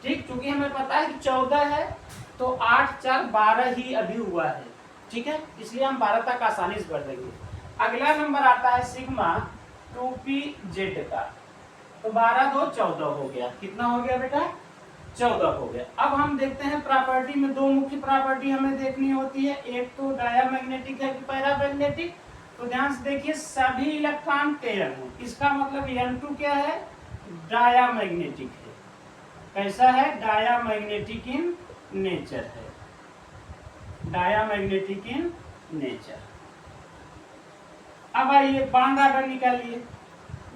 ठीक, क्योंकि हमें पता है कि 14 है, तो 8 4 12 ही अभी हुआ है। ठीक है, इसलिए हम 12 तक आसानी से भर देंगे। अगला नंबर आता है सिग्मा 2pz का, तो 12 2 14 हो गया। कितना हो गया बेटा, 14 हो गया। अब हम देखते हैं प्रॉपर्टी में, 2 मुख्य प्रॉपर्टी हमें देखनी होती है। एक तो डायामैग्नेटिक है कि पैरामैग्नेटिक। तो ध्यान से देखिए, सभी इलेक्ट्रॉन पेयर हैं, इसका मतलब N2 क्या है, डायामैग्नेटिक है। कैसा है, डायामैग्नेटिक इन नेचर है, डायामैग्नेटिक इन नेचर। अब आइए बॉन्ड ऑर्डर निकालिए।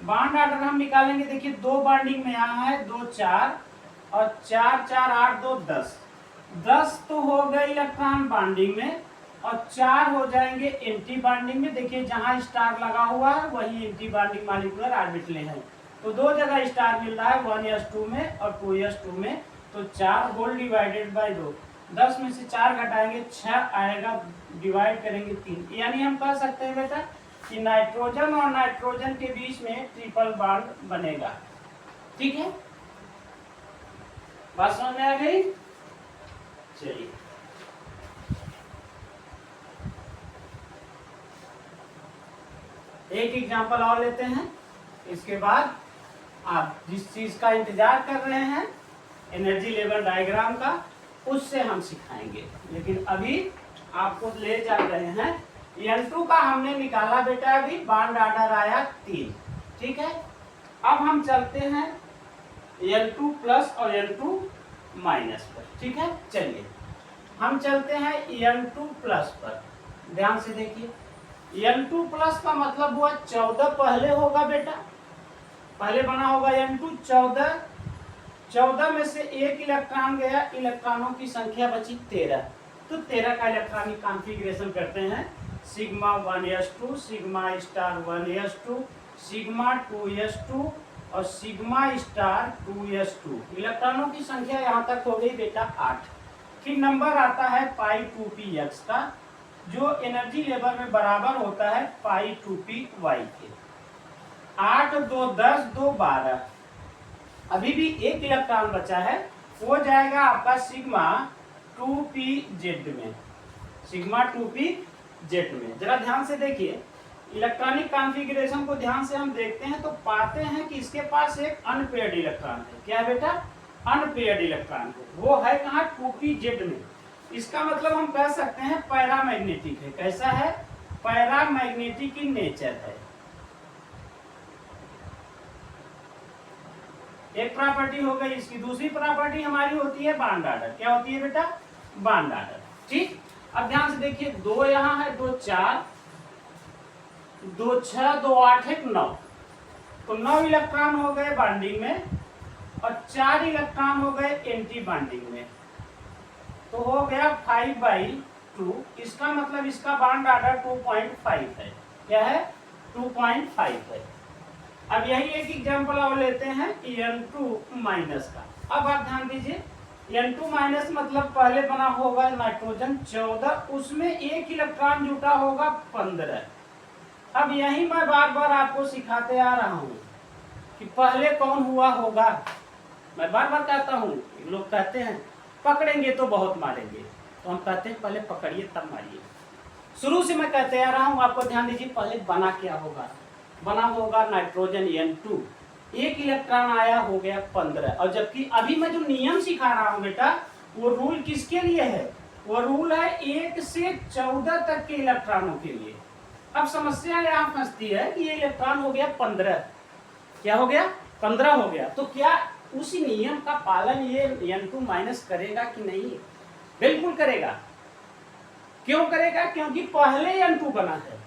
बॉन्ड ऑर्डर हम निकालेंगे, देखिए 2 बॉन्डिंग में यहाँ है 2 4 और 4 4 8 2 10। 10 तो हो गए इलेक्ट्रॉन बॉन्डिंग में, और 4 हो जाएंगे एंटी बॉन्डिंग में। देखिए जहां स्टार लगा हुआ है वही एंटी बॉन्डिंग मॉलिक्यूलर ऑर्बिटल है। तो 2 जगह स्टार मिल रहा है, 1s2 में और 2s2 में। तो 4 होल डिवाइडेड बाय 2, 10 में से 4 घटाएंगे 6 आएगा, डिवाइड करेंगे 3। यानी हम कह सकते हैं बेटा कि नाइट्रोजन और नाइट्रोजन के बीच में ट्रिपल बॉन्ड बनेगा। ठीक है, बात समझ में आ गई। चलिए एक एग्जांपल और लेते हैं, इसके बाद आप जिस चीज का इंतजार कर रहे हैं एनर्जी लेवल डायग्राम का, उससे हम सिखाएंगे। लेकिन अभी आपको ले जा रहे हैं, N2 का हमने निकाला बेटा, अभी बॉन्ड ऑर्डर आया 3। ठीक है, अब हम चलते हैं N2 प्लस और N2 माइनस पर। ठीक है, चलिए हम चलते हैं N2 प्लस पर। ध्यान से देखिए, N2 प्लस का मतलब हुआ 14 पहले होगा बेटा, पहले बना होगा N2 14। 14 में से एक इलेक्ट्रॉन गया, इलेक्ट्रॉनों की संख्या बची 13। तो 13 का इलेक्ट्रॉनिक कॉन्फ़िगरेशन करते हैं। Sigma 1s2, sigma star 1s2, sigma 2s2 और सिग्मा स्टार 2s2। इलेक्ट्रॉनों की संख्या यहाँ तक हो गई बेटा 8। फिर नंबर आता है पाई 2px का, जो एनर्जी लेवल में बराबर होता है पाई 2py के। 8 2 10 2 12, अभी भी एक इलेक्ट्रॉन बचा है, हो जाएगा आपका सिग्मा 2pz में, सिग्मा 2pz में। जरा ध्यान से देखिए, इलेक्ट्रॉनिक कॉन्फ़िगरेशन को ध्यान से हम देखते हैं तो पाते हैं कि इसके पास एक अनपेयर्ड इलेक्ट्रॉन है। क्या है बेटा, अनपेयर्ड इलेक्ट्रॉन है, वो है कहाँ 2pz में। इसका मतलब हम कह सकते हैं पैरामैग्नेटिक है। कैसा है, पैरामैग्नेटिक इन नेचर है। एक प्रॉपर्टी हो गई इसकी। दूसरी प्रॉपर्टी हमारी होती है बॉन्ड ऑर्डर। क्या होती है बेटा, बॉन्ड ऑर्डर। ठीक, अब ध्यान से देखिए, 2 यहाँ है, 2 4, 2 6, 2 8 1 9। तो 9 इलेक्ट्रॉन हो गए बॉन्डिंग में और 4 इलेक्ट्रॉन हो गए एंटी बॉन्डिंग में। तो हो गया 5/2। इसका मतलब इसका बॉन्ड ऑर्डर 2.5 है। क्या है, 2.5 है। अब यही एक एग्जाम्पल और लेते हैं N2 माइनस का। अब आप ध्यान दीजिए, N2 माइनस मतलब पहले बना होगा नाइट्रोजन 14, उसमें एक इलेक्ट्रॉन जुटा होगा 15। अब यही मैं बार बार आपको सिखाते आ रहा हूँ कि पहले कौन हुआ होगा। मैं बार बार कहता हूँ, लोग कहते हैं पकड़ेंगे तो बहुत मारेंगे, तो हम कहते हैं पहले पकड़िए तब मारिए। शुरू से मैं कहते आ रहा हूँ, आपको ध्यान दीजिए, पहले बना क्या होगा, बना होगा नाइट्रोजन N2, एक इलेक्ट्रॉन आया हो गया 15। और जबकि अभी मैं जो नियम सिखा रहा हूँ बेटा, वो रूल किसके लिए है, वो रूल है 1 से 14 तक के इलेक्ट्रॉनों के लिए। अब समस्या यहाँ फंसती है कि ये इलेक्ट्रॉन हो गया 15, क्या हो गया 15 हो गया, तो क्या उसी नियम का पालन ये N2 माइनस करेगा कि नहीं? बिल्कुल करेगा। क्यों करेगा? क्योंकि पहले N2 बना है,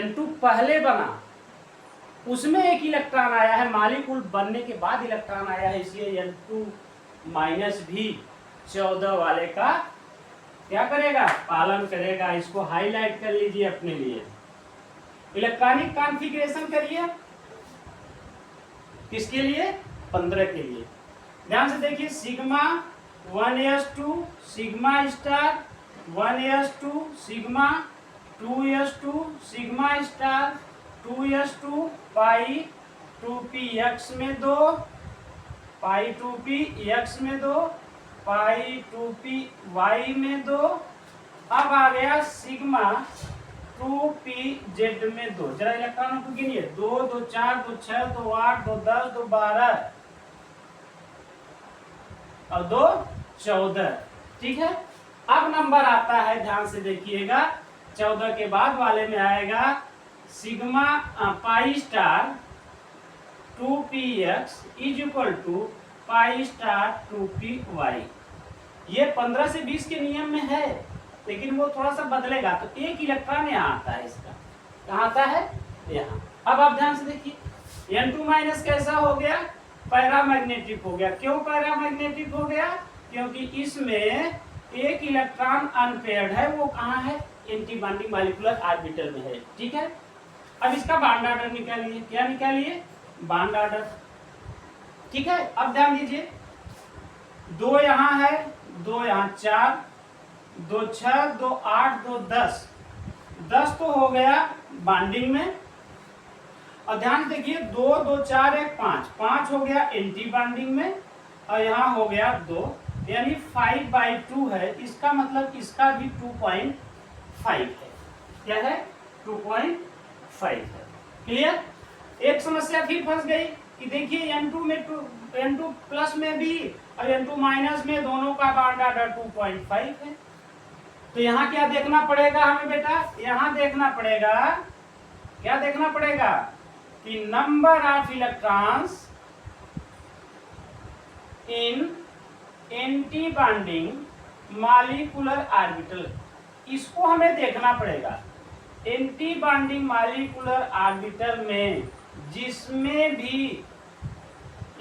N2 पहले बना, उसमें एक इलेक्ट्रॉन आया है, मॉलिक्यूल बनने के बाद इलेक्ट्रॉन आया है, इसलिए N2 माइनस भी 14 वाले का क्या करेगा, पालन करेगा। इसको हाईलाइट कर लीजिए अपने लिए। इलेक्ट्रॉनिक कॉन्फ़िगरेशन करिए, किसके लिए, 15 के लिए। ध्यान से देखिए, sigma 1s2 sigma star 1s2 sigma 2s2 sigma star 2s2 पाई 2p x में 2 पाई 2p x में 2 पाई 2p y में 2। अब आ गया सिग्मा 2p z में 2। जरा इलेक्ट्रॉनों को गिनिए, 2 2 4 2 6 2 8 2 10 2 12 और 2 14। ठीक है, अब नंबर आता है, ध्यान से देखिएगा, 14 के बाद वाले में आएगा sigma pi star 2px is equal to pi star 2py। ये 15 से 20 के नियम में है, लेकिन वो थोड़ा सा बदलेगा, तो एक इलेक्ट्रॉन यहाँ आता है, इसका कहाँ आता है, यहाँ। अब आप ध्यान से देखिए, N2 माइनस कैसा हो गया, पैरामैग्नेटिक हो गया। क्यों पैरामैग्नेटिक हो गया? क्योंकि इसमें एक इलेक्ट्रॉन अनपेयर्ड है, वो कहाँ है, एंटी बॉन्डिंग मॉलिक्यूलर ऑर्बिटल में है। ठीक है, अब इसका बॉन्ड ऑर्डर निकालिए, क्या निकालिए, बॉन्ड ऑर्डर। ठीक है, अब ध्यान दीजिए, 2 यहाँ है, 2 यहाँ, 4 2 6 2 8 2 10 10 तो हो गया बॉन्डिंग में। और ध्यान देखिए, 2 2 4 1 5 5 हो गया एंटी बॉन्डिंग में, और यहाँ हो गया 2, यानी 5/2 है। इसका मतलब इसका भी 2.5 है। क्या है, 2.5 है। क्लियर? एक समस्या फिर फंस गई कि देखिए N2 प्लस में भी और N2 माइनस में दोनों का बॉन्ड ऑर्डर 2.5 है। तो यहाँ क्या देखना पड़ेगा हमें बेटा, यहाँ देखना पड़ेगा, क्या देखना पड़ेगा कि number of electrons in anti bonding molecular orbital, इसको हमें देखना पड़ेगा। एंटी बॉन्डिंग मॉलिक्यूलर ऑर्बिटल में जिसमें भी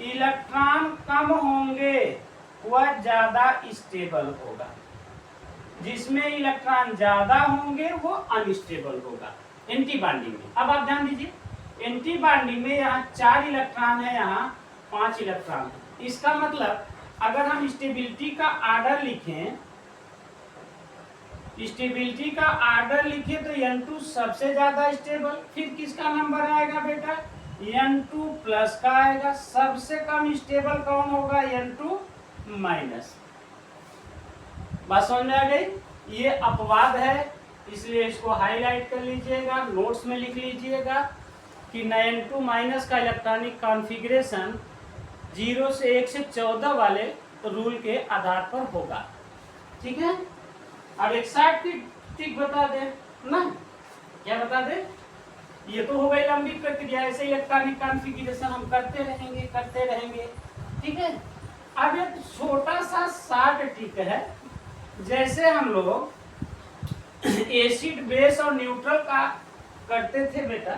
इलेक्ट्रॉन कम होंगे वह ज्यादा स्टेबल होगा, जिसमें इलेक्ट्रॉन ज्यादा होंगे वो अनस्टेबल होगा एंटी बॉन्डिंग में। अब आप ध्यान दीजिए, एंटी बॉन्डिंग में यहाँ 4 इलेक्ट्रॉन है, यहाँ 5 इलेक्ट्रॉन है। इसका मतलब अगर हम स्टेबिलिटी का ऑर्डर लिखें, स्टेबिलिटी का ऑर्डर लिखे तो N2 सबसे ज्यादा स्टेबल, फिर किसका नंबर आएगा बेटा, N2 प्लस का आएगा। सबसे कम स्टेबल कौन होगा, N2 माइनस। बात समझ में आ गई? ये अपवाद है, इसलिए इसको हाईलाइट कर लीजिएगा, नोट्स में लिख लीजिएगा कि N2 माइनस का इलेक्ट्रॉनिक कॉन्फ़िगरेशन 0 से 1 से 14 वाले रूल के आधार पर होगा। ठीक है, अब एक साइंटिफिक बता दे ना, क्या बता दे, ये तो हो गई लंबी प्रक्रिया, ऐसे इलेक्ट्रॉनिक कॉन्फ़िगरेशन हम करते रहेंगे। ठीक है, अब एक छोटा सा शॉर्ट ट्रिक है, जैसे हम लोग एसिड बेस और न्यूट्रल का करते थे बेटा,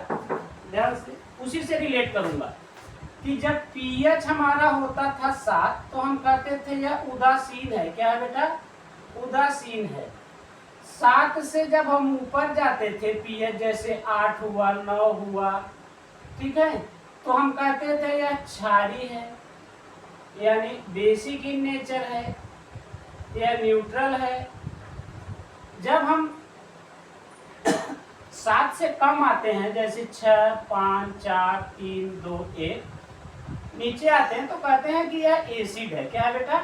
ध्यान से उसी से रिलेट करूंगा कि जब पीएच हमारा होता था 7 तो हम कहते थे यह उदासीन है। क्या है बेटा, उदासीन है। 7 से जब हम ऊपर जाते थे पीएच, जैसे 8 हुआ, 9 हुआ, ठीक है, तो हम कहते थे यह क्षारीय है, यानी बेसिक इन नेचर है, यह न्यूट्रल है। जब हम 7 से कम आते हैं, जैसे 6, 5, 4, 3, 2, 1, नीचे आते हैं तो कहते हैं कि यह एसिड है। क्या है बेटा?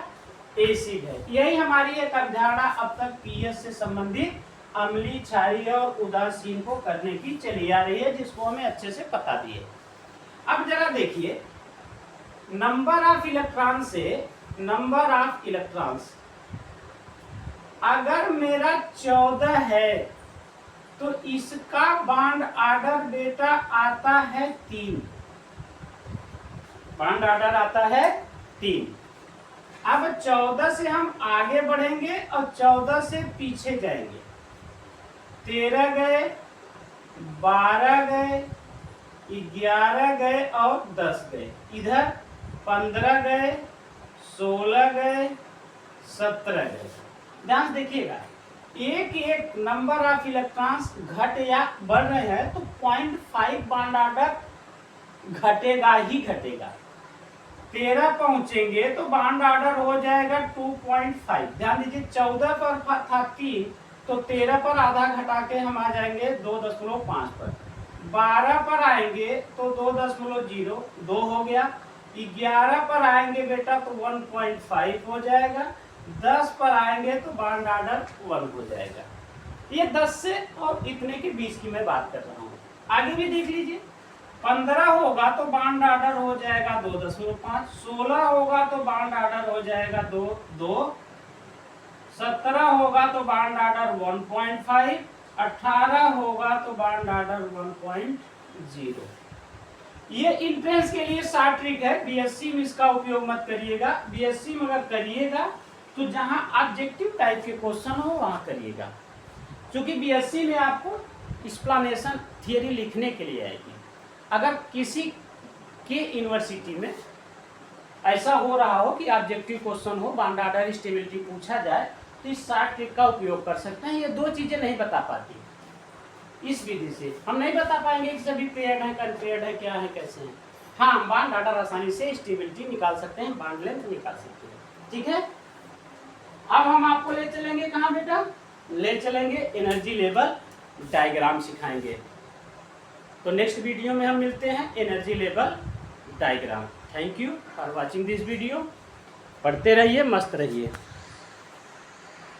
एसिड है। यही हमारी एक अवधारणा अब तक पीएच से संबंधित अम्लीय, क्षारीय और उदासीन को करने की चली आ रही है, जिसको हमें अच्छे से पता भी है। अब जरा देखिए, नंबर ऑफ इलेक्ट्रॉन से नंबर ऑफ इलेक्ट्रॉन्स, अगर मेरा 14 है तो इसका बॉन्ड ऑर्डर बेटा आता है 3, बॉन्ड ऑर्डर आता है 3। अब 14 से हम आगे बढ़ेंगे और 14 से पीछे जाएंगे। 13 गए, 12 गए, 11 गए और 10 गए। इधर 15 गए, 16 गए, 17 गए। ध्यान देखिएगा, एक एक नंबर ऑफ इलेक्ट्रॉन्स घट या बढ़ रहे हैं तो 0.5 बॉन्ड ऑर्डर घटेगा ही घटेगा। 13 पहुंचेंगे तो बॉन्ड ऑर्डर हो जाएगा 2.5। ध्यान दीजिए, 14 पर था 3, तो 13 पर आधा घटा के हम आ जाएंगे 2.5 पर। 12 पर आएंगे तो 2.02 हो गया। 11 पर आएंगे बेटा तो 1.5 हो जाएगा। 10 पर आएंगे तो बॉन्ड ऑर्डर 1 हो जाएगा। ये 10 से और इतने के बीच की मैं बात कर रहा हूँ। आगे भी देख लीजिए, 15 होगा तो बॉन्ड ऑर्डर हो जाएगा 2.5। 16 होगा तो बॉन्ड ऑर्डर हो जाएगा 2। 17 होगा तो बॉन्ड ऑर्डर 1.5। 18 होगा तो बॉन्ड ऑर्डर 1.0। ये इंट्रेंस के लिए शॉर्ट ट्रिक है, बीएससी में इसका उपयोग मत करिएगा। बीएससी में अगर करिएगा तो जहां ऑब्जेक्टिव टाइप के क्वेश्चन हो वहां करिएगा, क्योंकि बीएससी में आपको एक्सप्लेनेशन थियरी लिखने के लिए आएगी। अगर किसी के यूनिवर्सिटी में ऐसा हो रहा हो कि ऑब्जेक्टिव क्वेश्चन हो, बॉन्ड ऑर्डर स्टेबिलिटी पूछा जाए, तो इस शॉर्ट ट्रिक का उपयोग कर सकते हैं। ये दो चीजें नहीं बता पाती इस विधि से। हम नहीं बता पाएंगे कि सभी पेयर्ड है, कनपेयर्ड है, क्या है, कैसे है। हाँ, बॉन्ड ऑर्डर आसानी से स्टेबिलिटी निकाल सकते हैं, बॉन्ड लेंथ निकाल सकते हैं। ठीक है, अब हम आपको ले चलेंगे कहाँ बेटा? ले चलेंगे एनर्जी लेवल डायग्राम सिखाएंगे। तो नेक्स्ट वीडियो में हम मिलते हैं energy level diagram. Thank you for watching this video. पढ़ते रहिए, मस्त रहिए।